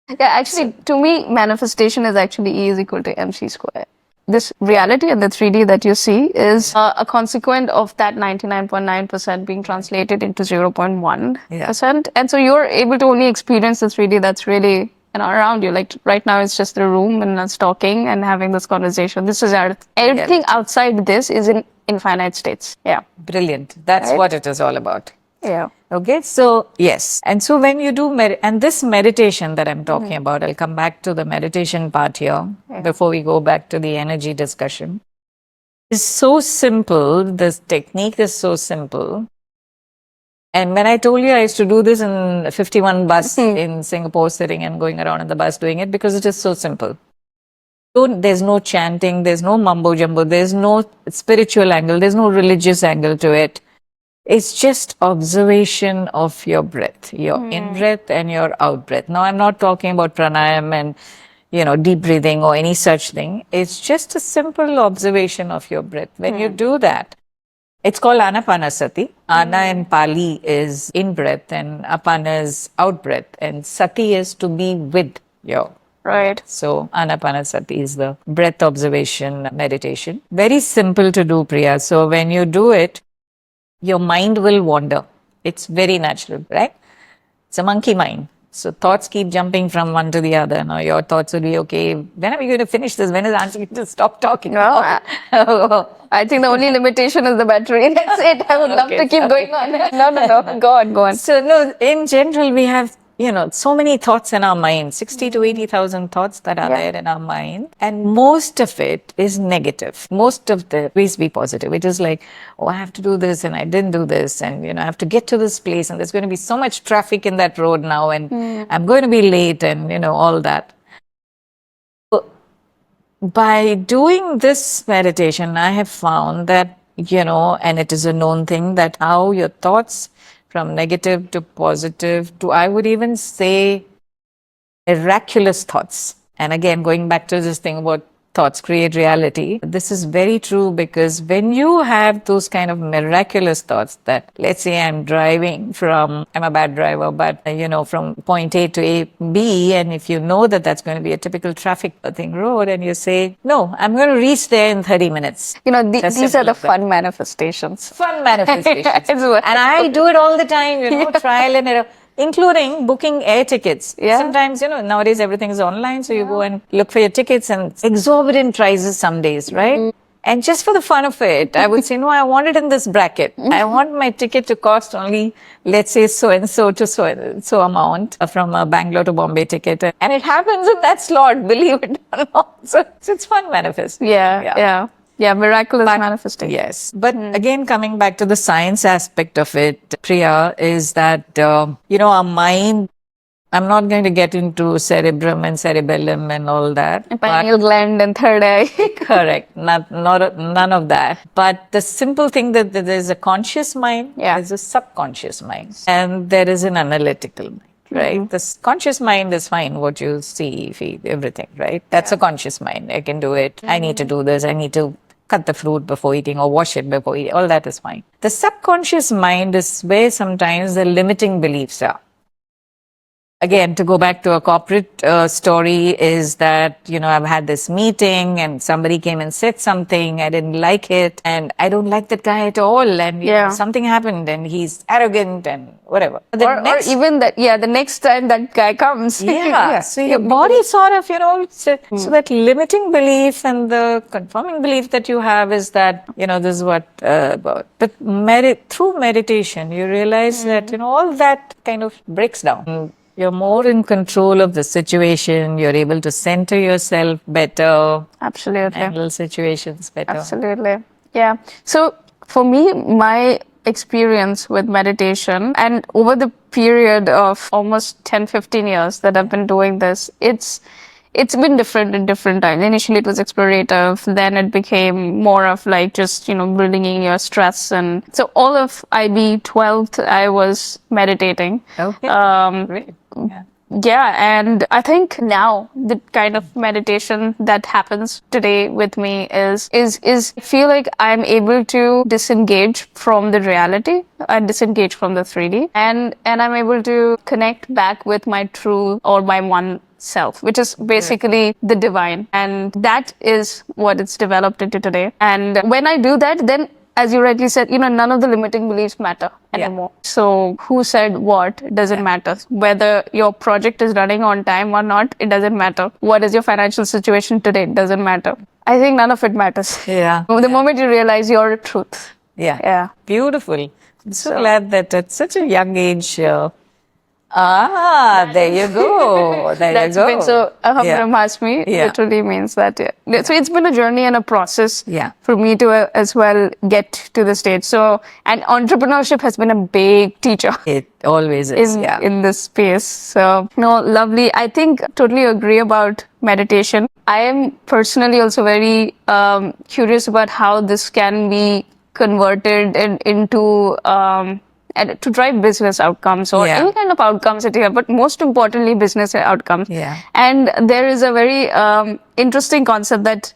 Yeah, actually, to me, manifestation is actually E is equal to mc square. This reality and the 3D that you see is a consequent of that 99.9% being translated into 0.1%. And so you're able to only experience the 3D that's really around you. Like right now, it's just the room and us talking and having this conversation. This is everything outside this is in infinite states. Yeah. Brilliant. That's what it is all about. Yeah. Okay, so yes. And so when you do, and this meditation that I'm talking about, I'll come back to the meditation part here before we go back to the energy discussion. It's so simple. This technique is so simple. And when I told you I used to do this in 51 bus in Singapore, sitting and going around in the bus doing it because it is so simple. There's no chanting, there's no mumbo jumbo, there's no spiritual angle, there's no religious angle to it. It's just observation of your breath, your in-breath and your out-breath. Now, I'm not talking about pranayam and, deep breathing or any such thing. It's just a simple observation of your breath. When you do that, it's called anapanasati. Ana in Pali is in-breath and apana is out-breath. And sati is to be with your Right. So anapanasati is the breath observation meditation. Very simple to do, Priya. So when you do it, your mind will wander. It's very natural, right? It's a monkey mind. So thoughts keep jumping from one to the other. Now your thoughts will be, okay, when are we going to finish this? When is Auntie going to stop talking? No, I think the only limitation is the battery. That's it. I would love to keep going on. No. Go on. So no, in general, we have so many thoughts in our mind, 60 to 80,000 thoughts that are there in our mind. And most of it is negative. Most of the ways be positive. It is like, oh, I have to do this and I didn't do this. And, I have to get to this place and there's going to be so much traffic in that road now and I'm going to be late and, all that. So, by doing this meditation, I have found that, and it is a known thing that how your thoughts from negative to positive to, I would even say, miraculous thoughts. And again, going back to this thing about thoughts create reality, this is very true because when you have those kind of miraculous thoughts that, let's say I'm driving I'm a bad driver, but from point A to B, and if you know that that's going to be a typical traffic road, and you say, no, I'm going to reach there in 30 minutes. These are the fun manifestations. Fun manifestations. And I do it all the time, trial and error. Including booking air tickets. Yeah. Sometimes, nowadays everything is online, so you go and look for your tickets and exorbitant prices some days, right? And just for the fun of it, I would say, no, I want it in this bracket. I want my ticket to cost only, let's say, so and so to so and so amount from a Bangalore to Bombay ticket. And it happens in that slot, believe it or not. So it's fun manifest. Yeah, miraculous manifestation. Yes. But again, coming back to the science aspect of it, Priya, is that, our mind, I'm not going to get into cerebrum and cerebellum and all that. Pineal gland and third eye. Correct. None of that. But the simple thing that there's a conscious mind, there's a subconscious mind, and there is an analytical mind. Right? The conscious mind is fine, what you see, feel, everything, right? That's a conscious mind. I can do it. I need to do this. I need to cut the fruit before eating or wash it before eating. All that is fine. The subconscious mind is where sometimes the limiting beliefs are. Again, to go back to a corporate story is that, I've had this meeting and somebody came and said something. I didn't like it and I don't like that guy at all. And something happened and he's arrogant and whatever. Or even that, the next time that guy comes. So your body sort of, so that limiting belief and the confirming belief that you have is that, this is what about. But through meditation, you realize that, all that kind of breaks down. You're more in control of the situation. You're able to center yourself better. Absolutely. Handle situations better. Absolutely. Yeah. So for me, my experience with meditation and over the period of almost 10-15 years that I've been doing this, it's been different in different times. Initially, it was explorative. Then it became more of like just, bringing your stress. And so all of IB 12th, I was meditating. Okay. Great. Yeah, and I think now the kind of meditation that happens today with me is I feel like I'm able to disengage from the reality and disengage from the 3D and I'm able to connect back with my true or my one self, which is basically the divine. And that is what it's developed into today. And when I do that, then as you rightly said, none of the limiting beliefs matter anymore. So who said what doesn't matter. Whether your project is running on time or not, it doesn't matter. What is your financial situation today? It doesn't matter. I think none of it matters. Yeah. The moment you realize your truth. Yeah. Beautiful. I'm so glad that at such a young age, there you go. That's been so Brahmasmi literally means that. So it's been a journey and a process for me to as well get to the stage. So, and entrepreneurship has been a big teacher. It always is, in this space. So, no, lovely. I think totally agree about meditation. I am personally also very curious about how this can be converted into and to drive business outcomes or any kind of outcomes that you have, but most importantly, business outcomes. And there is a very interesting concept that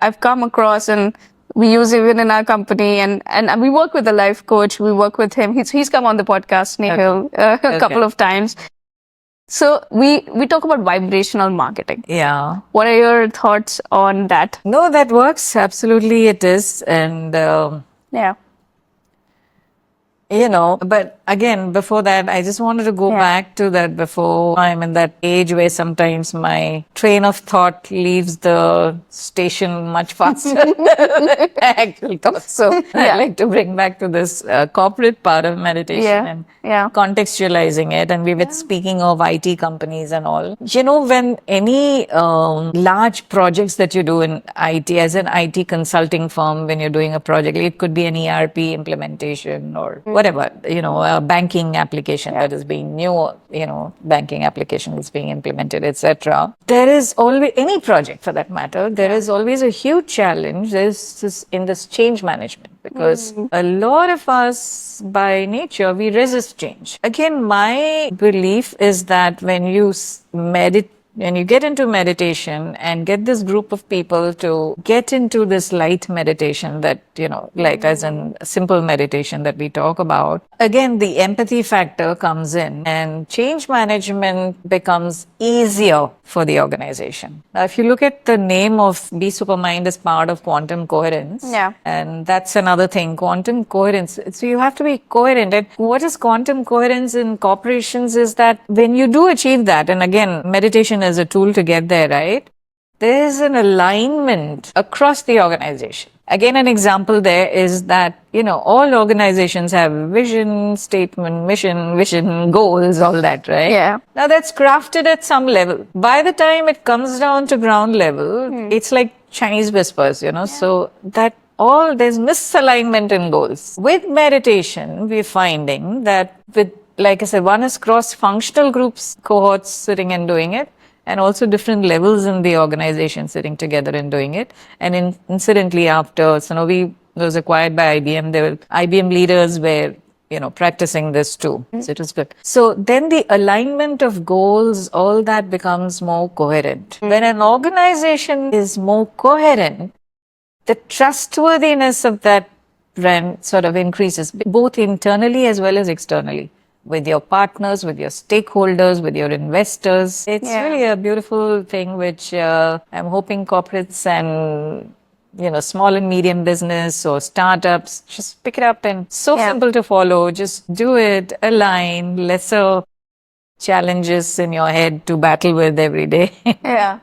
I've come across and we use even in our company, and we work with a life coach. We work with him. He's come on the podcast, Nihil, a couple of times. So we talk about vibrational marketing. Yeah. What are your thoughts on that? No, that works. Absolutely, it is. And but again, before that, I just wanted to go back to that before I'm in that age where sometimes my train of thought leaves the station much faster than actual thought. So I like to bring back to this corporate part of meditation and contextualizing it. And we were speaking of IT companies and all. When any large projects that you do in IT, as an IT consulting firm, when you're doing a project, it could be an ERP implementation or whatever, a banking application that is being banking application is being implemented, etc. There is always, any project for that matter, there is always a huge challenge in this change management, because a lot of us by nature, we resist change. Again, my belief is that when you get into meditation and get this group of people to get into this light meditation that, like as in simple meditation that we talk about, again, the empathy factor comes in and change management becomes easier for the organization. Now, if you look at the name of Be Supermind as part of Quantum Coherence, and that's another thing, Quantum Coherence. So you have to be coherent. And what is Quantum Coherence in corporations is that when you do achieve that, and again, meditation is a tool to get there, right? there's an alignment across the organization. Again, an example there is that, all organizations have vision, statement, mission, vision, goals, all that, right? Yeah. Now that's crafted at some level. By the time it comes down to ground level, it's like Chinese whispers, so that there's misalignment in goals. With meditation, we're finding that like I said, one is cross-functional groups, cohorts sitting and doing it, and also different levels in the organization sitting together and doing it. And incidentally, after Sanofi was acquired by IBM, IBM leaders were practicing this too. So it was good. So then the alignment of goals, all that becomes more coherent. When an organization is more coherent, the trustworthiness of that brand sort of increases, both internally as well as externally, with your partners, with your stakeholders, with your investors. It's really a beautiful thing, which I'm hoping corporates and small and medium business or startups just pick it up, and simple to follow. Just do it, align, lesser challenges in your head to battle with every day. Yeah,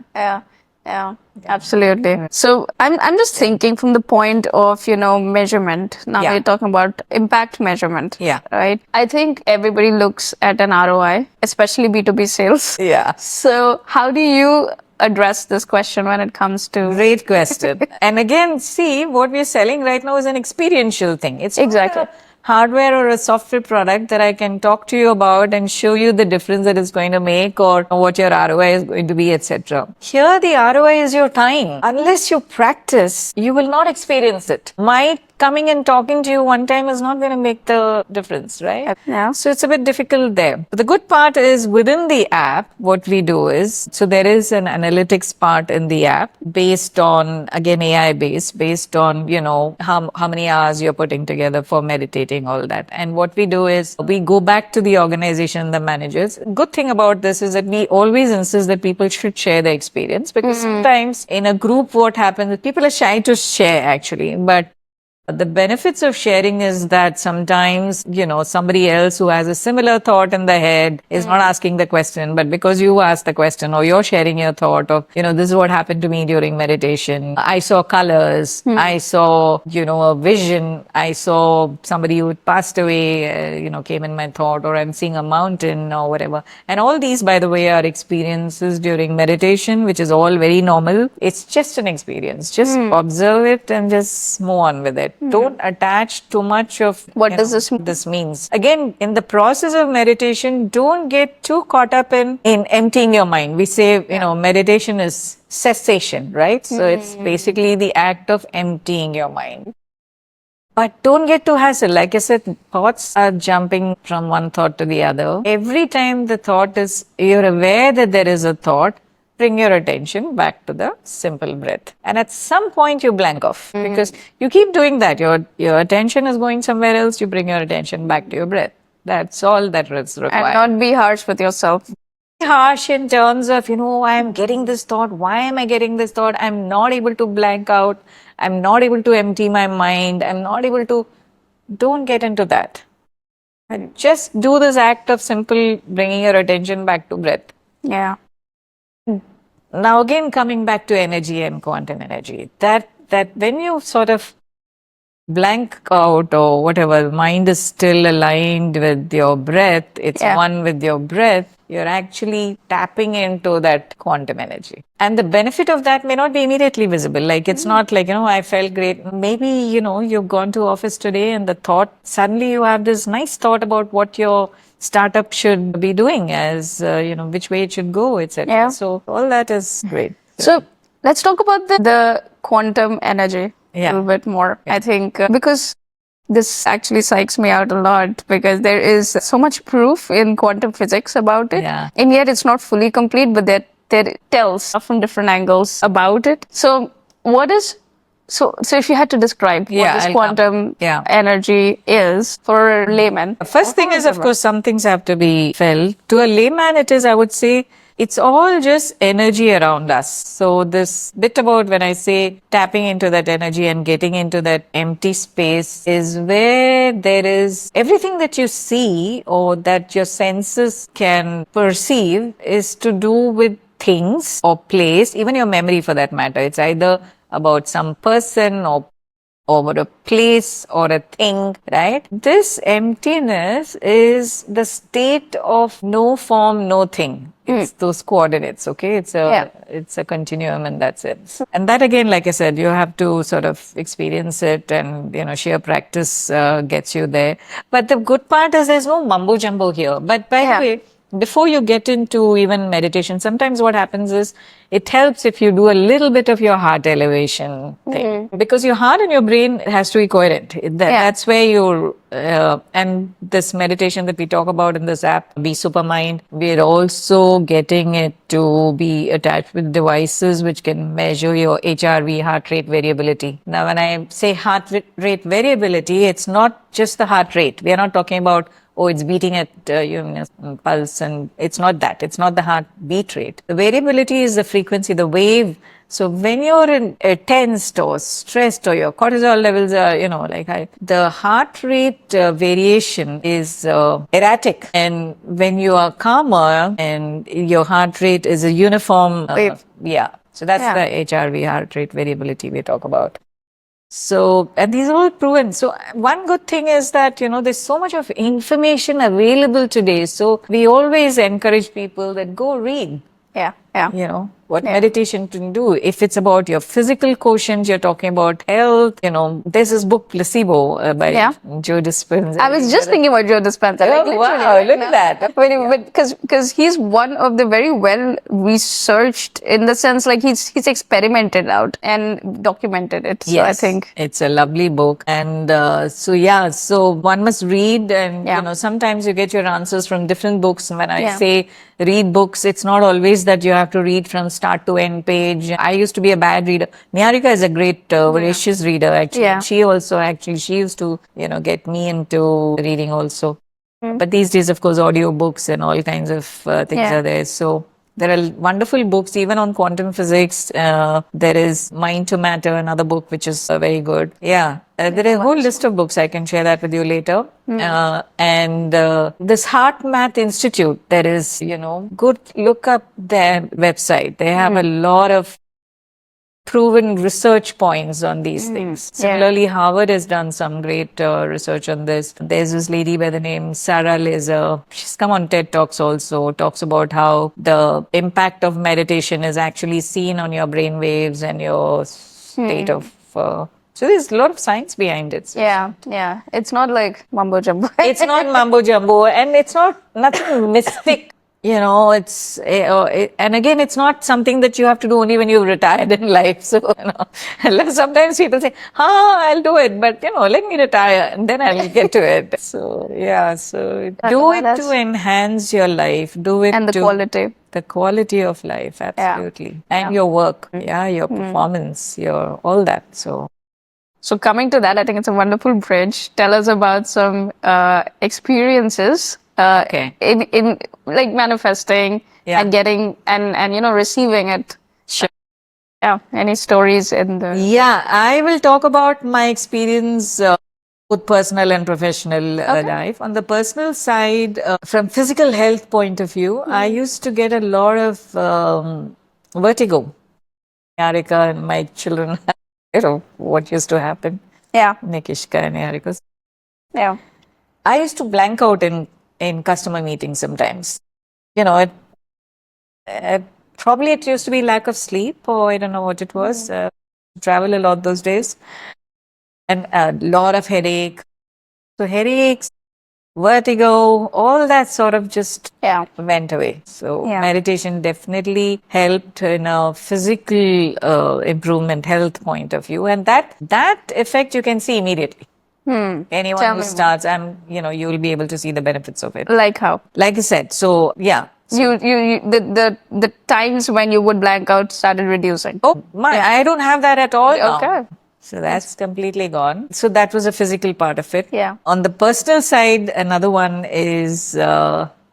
absolutely. So I'm just thinking from the point of, measurement. Now we're talking about impact measurement. Yeah. Right. I think everybody looks at an ROI, especially B2B sales. Yeah. So how do you address this question when it comes to... Great question. And again, see, what we're selling right now is an experiential thing. It's Exactly. not a hardware or a software product that I can talk to you about and show you the difference that it's going to make or what your ROI is going to be, etc. Here, the ROI is your time. Unless you practice, you will not experience it. My coming and talking to you one time is not going to make the difference, right? Yeah. So it's a bit difficult there. But the good part is within the app, what we do is, so there is an analytics part in the app based on, again, AI based on, how many hours you're putting together for meditating, all that. And what we do is we go back to the organization, the managers. Good thing about this is that we always insist that people should share their experience, because sometimes in a group, what happens is people are shy to share actually, but the benefits of sharing is that sometimes, somebody else who has a similar thought in the head is not asking the question, but because you asked the question or you're sharing your thought of, this is what happened to me during meditation. I saw colors. I saw, a vision. I saw somebody who passed away, came in my thought, or I'm seeing a mountain or whatever. And all these, by the way, are experiences during meditation, which is all very normal. It's just an experience. Just observe it and just move on with it. Don't attach too much of What does this mean? This means. Again, in the process of meditation, don't get too caught up in emptying your mind. We say, meditation is cessation, right? So it's basically the act of emptying your mind. But don't get too hassle. Like I said, thoughts are jumping from one thought to the other. Every time the thought you're aware that there is a thought, bring your attention back to the simple breath. And at some point you blank off, because you keep doing that. Your attention is going somewhere else. You bring your attention back to your breath. That's all that is required. And not be harsh with yourself. Harsh in terms of, I am getting this thought. Why am I getting this thought? I'm not able to blank out. I'm not able to empty my mind. I'm not able to... Don't get into that. And just do this act of simple bringing your attention back to breath. Yeah. Now again, coming back to energy and quantum energy, that when you sort of blank out or whatever, mind is still aligned with your breath, it's one with your breath, you're actually tapping into that quantum energy. And the benefit of that may not be immediately visible. Like, it's not like, I felt great. Maybe, you've gone to office today and the thought, suddenly you have this nice thought about what your startup should be doing, as, which way it should go, etc. Yeah. So all that is great. So let's talk about the quantum energy a Yeah. little bit more. I think because this actually psychs me out a lot, because there is so much proof in quantum physics about it. Yeah. And yet it's not fully complete, but there tells from different angles about it. So what is... So if you had to describe what this I'll quantum come. energy is for a layman. First thing is, of course, some things have to be felt. To a layman, it is, I would say, it's all just energy around us. So this bit about when I say tapping into that energy and getting into that empty space is where there is everything that you see or that your senses can perceive is to do with things or place, even your memory for that matter. It's either about some person or a place or a thing, right? This emptiness is the state of no form, no thing. It's those coordinates, okay? It's a continuum and that's it. And that again, like I said, you have to sort of experience it and, sheer practice gets you there. But the good part is there's no mumbo jumbo here. But by the way, before you get into even meditation, sometimes what happens is it helps if you do a little bit of your heart elevation thing. Because your heart and your brain has to be coherent. That's where you're, and this meditation that we talk about in this app, Be Supermind, we're also getting it to be attached with devices which can measure your HRV, heart rate variability. Now, when I say heart rate variability, it's not just the heart rate. We are not talking about it's beating at pulse, and it's not that. It's not the heart beat rate. The variability is the frequency, the wave. So when you're tensed or stressed or your cortisol levels are, high, the heart rate variation is erratic. And when you are calmer and your heart rate is a uniform, So that's the HRV, heart rate variability we talk about. So, and these are all proven. So, one good thing is that, there's so much of information available today. So, we always encourage people that go read. What meditation can do. If it's about your physical quotient, you're talking about health, there's this book Placebo by Joe Dispenza. I was just thinking about Joe Dispenza. Wow, look at that. Because he's one of the very well researched, in the sense like he's experimented out and documented it. So I think it's a lovely book. And so one must read, and sometimes you get your answers from different books. And when I say read books, it's not always that you have to read from start to end page. I used to be a bad reader. Niharika is a great voracious reader, actually. Yeah. She used to, get me into reading also. But these days, of course, audio books and all kinds of things are there. So there are wonderful books, even on quantum physics. There is Mind to Matter, another book, which is very good. There is a whole list of books. I can share that with you later. And this Heart Math Institute, there is, good, look up their website. They have a lot of proven research points on these things. Similarly, Harvard has done some great research on this. There's this lady by the name Sarah Laser. She's come on TED Talks also, talks about how the impact of meditation is actually seen on your brain waves and your state of... so there's a lot of science behind it. Yeah. It's not like mumbo jumbo. It's not mumbo jumbo, and it's nothing mystic. And again, it's not something that you have to do only when you've retired in life. So, sometimes people say, I'll do it, but, let me retire and then I'll get to it. So, do it to enhance your life. Do it and the quality of life, absolutely. And your work, your performance, your all that. So coming to that, I think it's a wonderful bridge. Tell us about some experiences in like manifesting and getting and receiving it. Sure. Any stories in the... I will talk about my experience both personal and professional life. On the personal side, from physical health point of view, I used to get a lot of vertigo. Niharika and my children, what used to happen. Nikishka and Niharika. I used to blank out in customer meetings sometimes. Probably it used to be lack of sleep, or I don't know what it was. Travel a lot those days. And a lot of headache. So headaches, vertigo, all that sort of just went away. So meditation definitely helped in a physical improvement, health point of view. And that effect you can see immediately. Anyone who starts, you will be able to see the benefits of it. Like how? Like I said, so the times when you would blank out started reducing. I don't have that at all now. Okay. So that's completely gone. So that was a physical part of it. Yeah. On the personal side, another one is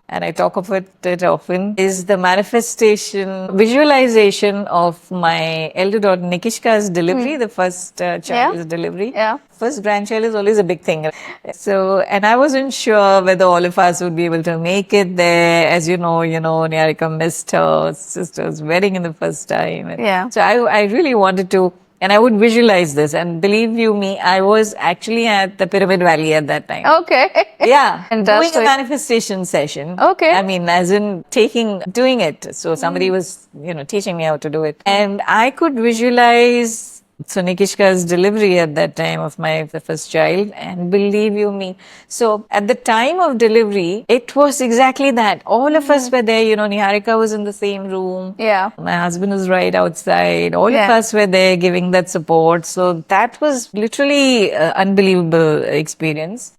and I talk about it often, is the manifestation, visualization of my elder daughter Nikishka's delivery, the first child's delivery. Yeah. First grandchild is always a big thing. So, and I wasn't sure whether all of us would be able to make it there. As you know, Niharika missed her sister's wedding in the first time. And Yeah. so I really wanted to, and I would visualize this. And believe you me, I was actually at the Pyramid Valley at that time. Okay. Yeah, doing Fantastic. a manifestation session. Okay. I mean, as in doing it. So somebody was, teaching me how to do it. And I could visualize Nikishka's delivery at that time of the first child. And believe you me, so at the time of delivery, it was exactly that. All of us were there, Niharika was in the same room. Yeah. My husband was right outside. All of Yeah. us were there giving that support. So that was literally an unbelievable experience.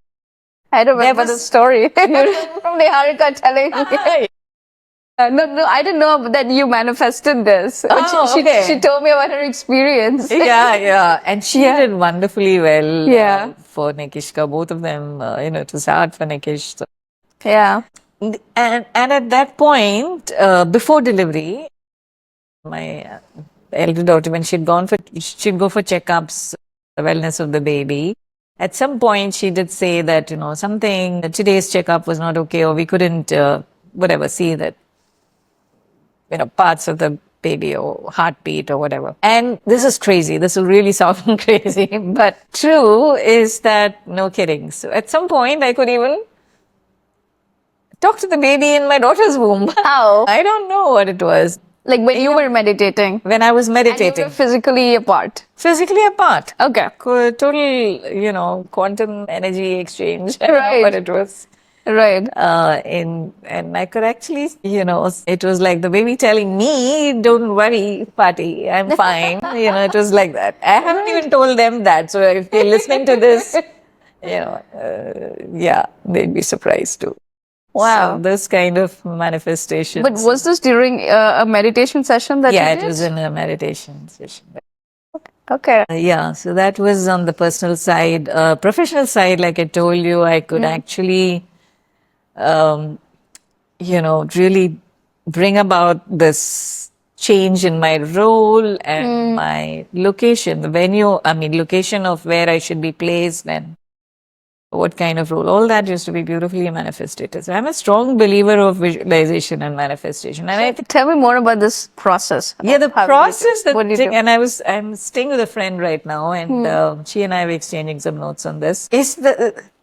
I remember was- the story from Niharika telling me. No, I didn't know that you manifested this. But Oh, okay. she told me about her experience. Yeah. And she did wonderfully well Yeah. for Nikishka. Both of them, it was hard for Nikish. So. Yeah. And at that point, before delivery, my elder daughter, when she'd go for checkups, the wellness of the baby. At some point, she did say that, today's checkup was not okay, or we couldn't, see that, parts of the baby or heartbeat or whatever. And this is crazy. This will really sound crazy, but true is that, no kidding. So at some point, I could even talk to the baby in my daughter's womb. How? I don't know what it was. Like when you were meditating. When I was And you meditating. were physically apart. Physically apart. Okay. Total, quantum energy exchange. I don't know Right. what it was. Right. And I could actually, it was like the baby telling me, don't worry, Party, I'm fine. It was like that. I haven't even told them that. So if they're listening to this, they'd be surprised too. Wow. So this kind of manifestation. But was this during a meditation session that you Yeah, did? it was in a meditation session. Okay. Yeah, so that was on the personal side. Professional side, like I told you, I could actually, really bring about this change in my role and my location, the venue, location of where I should be placed and what kind of role. All that used to be beautifully manifested. So I'm a strong believer of visualization and manifestation. And I think Tell me more about this process. the How do you do- process, what do you do? and I'm staying with a friend right now, and she and I were exchanging some notes on this.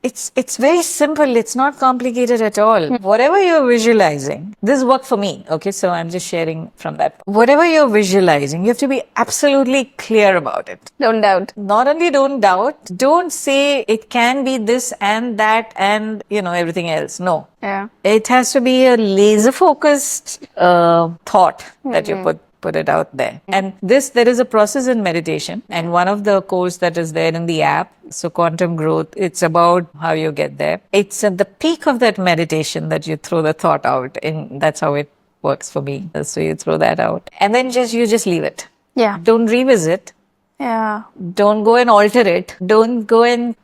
It's very simple. It's not complicated at all. Whatever you're visualizing, this worked for me. Okay, so I'm just sharing from that. Whatever you're visualizing, you have to be absolutely clear about it. Don't doubt. Not only don't doubt, don't say it can be this and that and everything else. No. Yeah. It has to be a laser focused thought that you put it out there. And there is a process in meditation, and one of the course that is there in the app, so Quantum Growth, it's about how you get there. It's at the peak of that meditation that you throw the thought out, and that's how it works for me. So you throw that out, and then you just leave it. Yeah. Don't revisit. Yeah. Don't go and alter it. Don't go and,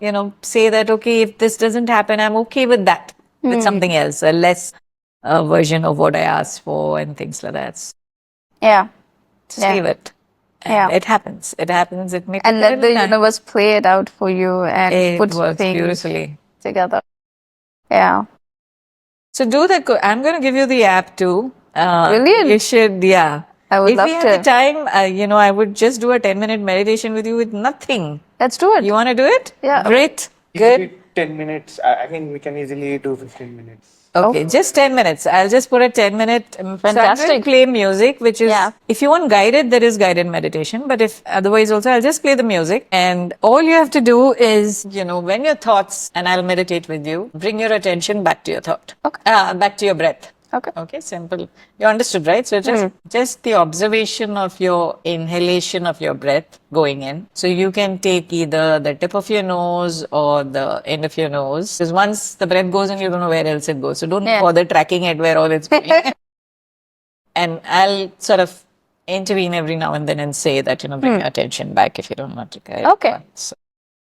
say that, okay, if this doesn't happen, I'm okay with that, with something else, a less version of what I asked for and things like that. Yeah. Just Yeah. leave it. And Yeah. it happens. It happens. It makes And let the universe play it out for you and It put works things beautifully. together. Yeah. So do that. I'm going to give you the app too. Brilliant. You should, yeah. I would if love we to. had the time, I would just do a 10-minute meditation with you with nothing. Let's do it. You want to do it? Yeah. Great. Easily Good. 10 minutes. I think we can easily do 15 minutes. Okay, just 10 minutes. I'll just put a 10-minute. So I'm going Fantastic. to play music, which is, Yeah. if you want guided, there is guided meditation. But if otherwise also, I'll just play the music. And all you have to do is, when your thoughts, and I'll meditate with you, bring your attention back to your thought. Okay. Back to your breath. Okay. Okay, simple. You understood, right? So just the observation of your inhalation of your breath going in. So you can take either the tip of your nose or the end of your nose. Because once the breath goes in, you don't know where else it goes. So don't bother tracking it where all it's going. And I'll sort of intervene every now and then and say that, bring your attention back if you don't want to guide. Okay. So,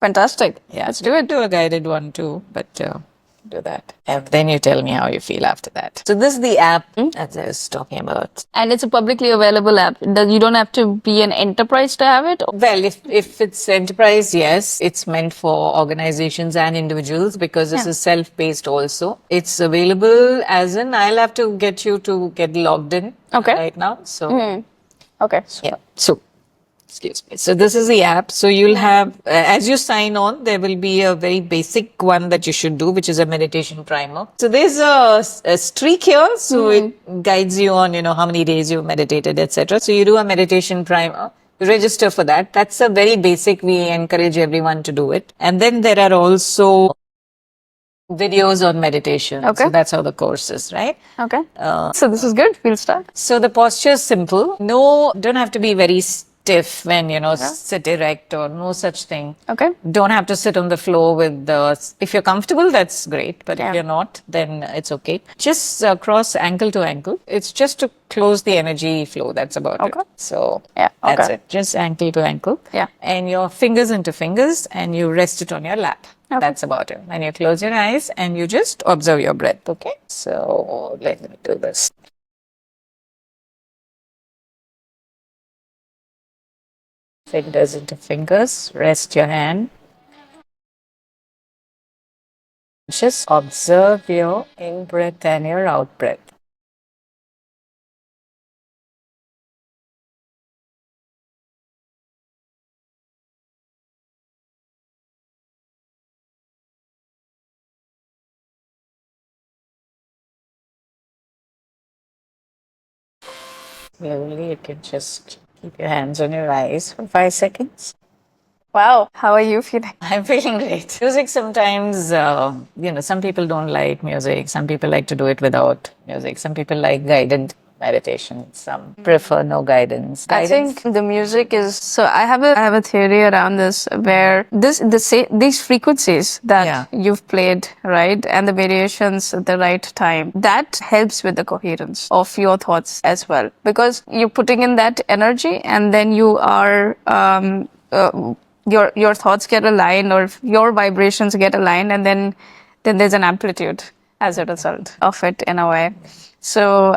Fantastic. yeah, Let's do it. do a guided one too, but do that. And then you tell me how you feel after that. So this is the app that I was talking about. And it's a publicly available app. You don't have to be an enterprise to have it? Well, if it's enterprise, yes, it's meant for organizations and individuals because this is self-paced also. It's available as in, I'll have to get you to get logged in right now. So, Okay. yeah. So, excuse me. So this is the app. So you'll have, as you sign on, there will be a very basic one that you should do, which is a meditation primer. So there's a streak here. So it guides you on, how many days you've meditated, etc. So you do a meditation primer. You register for that. That's a very basic. We encourage everyone to do it. And then there are also videos on meditation. Okay. So that's how the course is, right? Okay. So this is good. We'll start. So the posture is simple. No, don't have to be very stiff when, sit erect or no such thing. Okay. Don't have to sit on the floor with if you're comfortable, that's great. But if you're not, then it's okay. Just cross ankle to ankle. It's just to close the energy flow. That's about it. So that's it. Just ankle to ankle. Yeah. And your fingers into fingers and you rest it on your lap. That's about it. And you close your eyes and you just observe your breath. Okay. So let me do this. Fingers into fingers, rest your hand. Just observe your in breath and your out breath. Slowly, you can just keep your hands on your eyes for 5 seconds. Wow. How are you feeling? I'm feeling great. Music sometimes, some people don't like music. Some people like to do it without music. Some people like guided meditation. Some prefer no guidance. I think the music is so. I have a theory around this where these frequencies that you've played, right, and the variations at the right time, that helps with the coherence of your thoughts as well, because you're putting in that energy and then you are your thoughts get aligned or your vibrations get aligned, and then there's an amplitude as a result of it in a way. So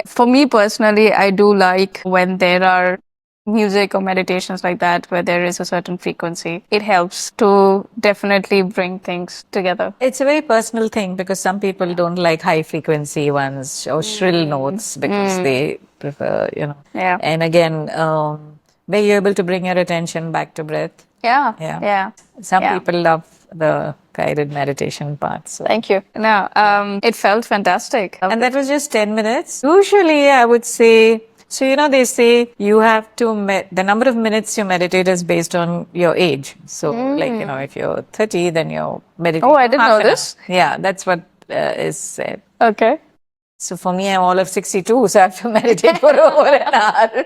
for me personally, I do like when there are music or meditations like that where there is a certain frequency. It helps to definitely bring things together. It's a very personal thing because some people don't like high frequency ones or shrill notes because they prefer, Yeah. And again, were you able to bring your attention back to breath? Yeah. Some people love the guided meditation part. So. Thank you. No, it felt fantastic. And that was just 10 minutes. Usually I would say, so they say you have to, the number of minutes you meditate is based on your age. So if you're 30, then you're meditating. Oh, I didn't know this. Yeah, that's what is said. Okay. So for me, I'm all of 62, so I have to meditate for over an hour.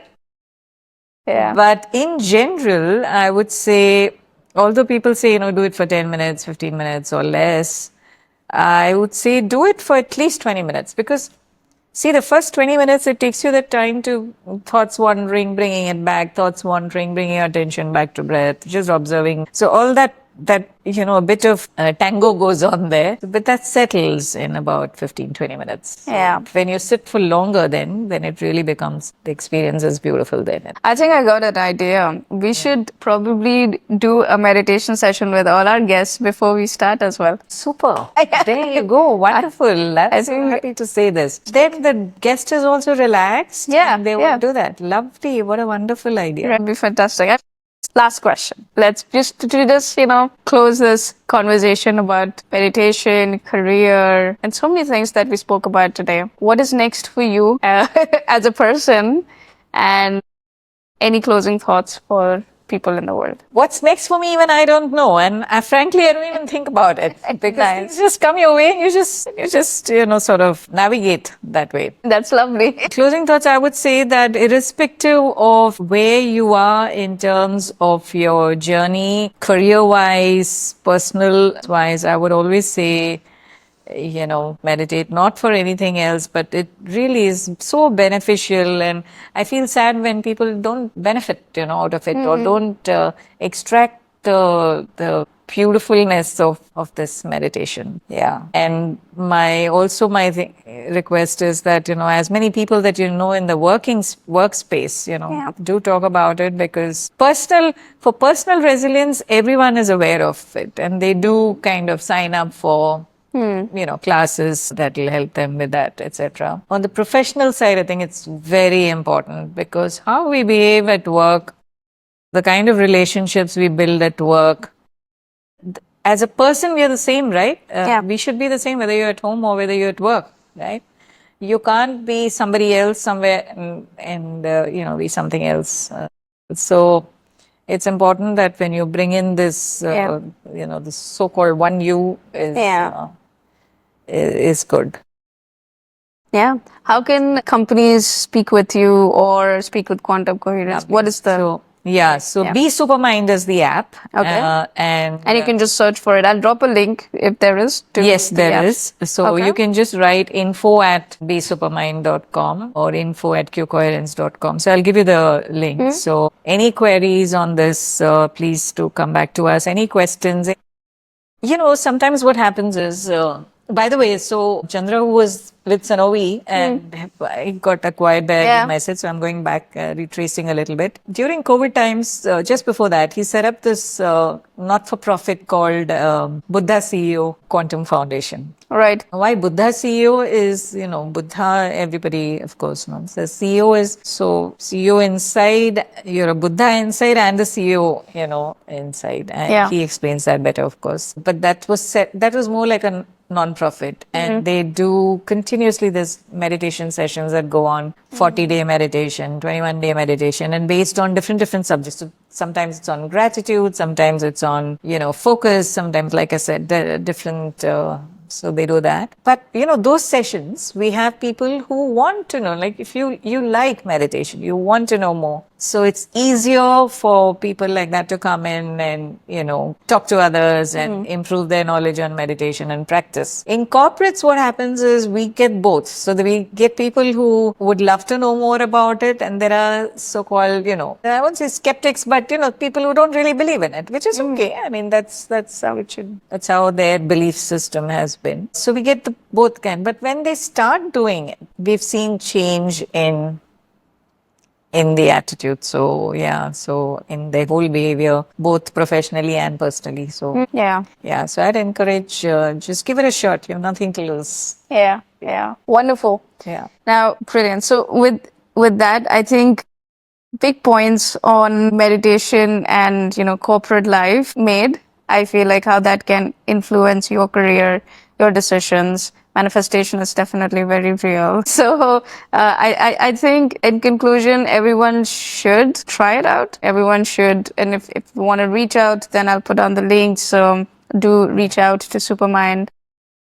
Yeah. But in general, I would say, although people say, do it for 10 minutes, 15 minutes or less, I would say do it for at least 20 minutes because, see, the first 20 minutes, it takes you the time to thoughts wandering, bringing it back, thoughts wandering, bringing your attention back to breath, just observing. So all that a bit of tango goes on there, but that settles in about 15-20 minutes. Yeah. When you sit for longer, then it really becomes, the experience is beautiful then. I think I got an idea. We should probably do a meditation session with all our guests before we start as well. Super. There you go. Wonderful. I'm so happy to say this. Then the guest is also relaxed. Yeah. And they will do that. Lovely. What a wonderful idea. That'd be fantastic. Last question. Let's just close this conversation about meditation, career, and so many things that we spoke about today. What is next for you as a person, and any closing thoughts for people in the world? What's next for me, even I don't know. And frankly, I don't even think about it. Because things just come your way and you just sort of navigate that way. That's lovely. Closing thoughts, I would say that irrespective of where you are in terms of your journey, career-wise, personal-wise, I would always say, meditate, not for anything else, but it really is so beneficial. And I feel sad when people don't benefit, out of it or don't extract the beautifulness of this meditation. Yeah. And my request is that, as many people that in the workspace, do talk about it, because for personal resilience, everyone is aware of it, and they do kind of sign up for classes that will help them with that, etc. On the professional side, I think it's very important, because how we behave at work, the kind of relationships we build at work, as a person, we are the same, right? We should be the same whether you're at home or whether you're at work, right? You can't be somebody else somewhere and be something else. So it's important that when you bring in this, this so-called one you is good. Yeah. How can companies speak with you or speak with Quantum Coherence? What is the... So Be Supermind is the app. Okay. And you can just search for it. I'll drop a link if there is. Yes, there is. So you can just write info@besupermind.com or info@qcoherence.com. So I'll give you the link. So any queries on this, please do come back to us. Any questions? Sometimes what happens is, by the way, so Chandra, who was with Sanovi and I got acquired by message, so I'm going back, retracing a little bit. During COVID times, just before that, he set up this not-for-profit called Buddha CEO Quantum Foundation. Right. Why Buddha CEO is, Buddha, everybody, of course, knows. The CEO is, so CEO inside, you're a Buddha inside and the CEO, inside. And he explains that better, of course. But that was more like a non-profit, and they do continuously, there's meditation sessions that go on, 40-day meditation, 21-day meditation, and based on different subjects. So sometimes it's on gratitude, sometimes it's on focus, sometimes, like I said, different so they do that. But those sessions, we have people who want to know, like, if you like meditation, you want to know more, so it's easier for people like that to come in and talk to others and improve their knowledge on meditation and practice. In corporates, what happens is we get both. So we get people who would love to know more about it, and there are so-called, I won't say skeptics, but people who don't really believe in it, which is okay. I mean, that's how it should. That's how their belief system has been. So we get both kind. But when they start doing it, we've seen change in the attitude. So in their whole behavior, both professionally and personally. So so I'd encourage, just give it a shot. You have nothing to lose. Wonderful. Now, brilliant. So with that, I think big points on meditation and corporate life made. I feel like how that can influence your career, your decisions. Manifestation is definitely very real. So I think in conclusion, everyone should try it out. Everyone should. And if you want to reach out, then I'll put on the links. So do reach out to Supermind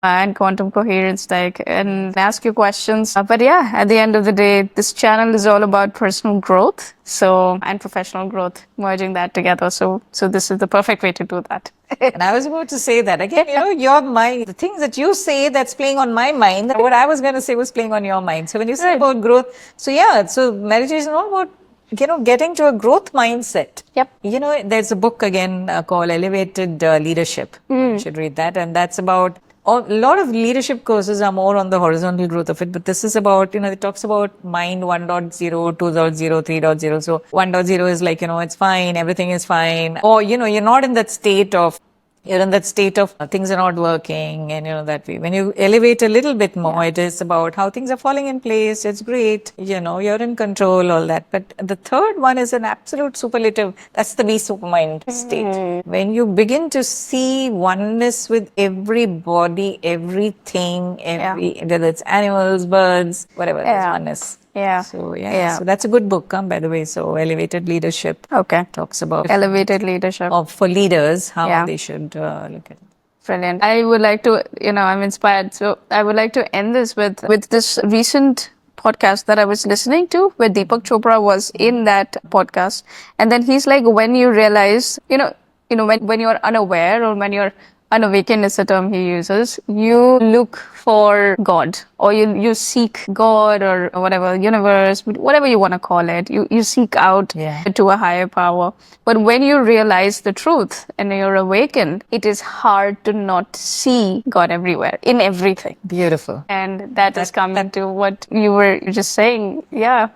and Quantum Coherence and ask your questions. But at the end of the day, this channel is all about personal growth, and professional growth, merging that together. So this is the perfect way to do that. And I was about to say that again, your mind, the things that you say that's playing on my mind, what I was going to say was playing on your mind. So when you say about growth, so meditation is all about getting to a growth mindset. There's a book again called Elevated Leadership. You should read that. And that's about, a lot of leadership courses are more on the horizontal growth of it, but this is about, it talks about mind 1.0, 2.0, 3.0. So 1.0 is like, it's fine, everything is fine. Or, you're not in that state of, things are not working, and that way. When you elevate a little bit more, it is about how things are falling in place. It's great, you're in control, all that. But the third one is an absolute superlative. That's the Be Supermind state. When you begin to see oneness with everybody, everything, whether it's animals, birds, whatever, there's oneness. So that's a good book, by the way. So Elevated Leadership. Talks about elevated leadership for leaders, how they should look at it. Brilliant. I would like to, I'm inspired. So I would like to end this with this recent podcast that I was listening to, where Deepak Chopra was in that podcast, and then he's like, when you realize, when you're unaware or when you're unawakened is the term he uses. You look for God, or you seek God, or whatever, universe, whatever you want to call it. You seek out to a higher power. But when you realize the truth and you're awakened, it is hard to not see God everywhere, in everything. Beautiful. And that is coming to what you were just saying. Yeah.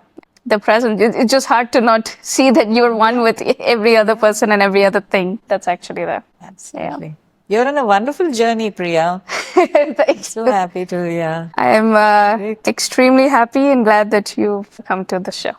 The present. It's just hard to not see that you're one with every other person and every other thing that's actually there. Absolutely. You're on a wonderful journey, Priya. Thanks. So happy to, I am extremely happy and glad that you've come to the show.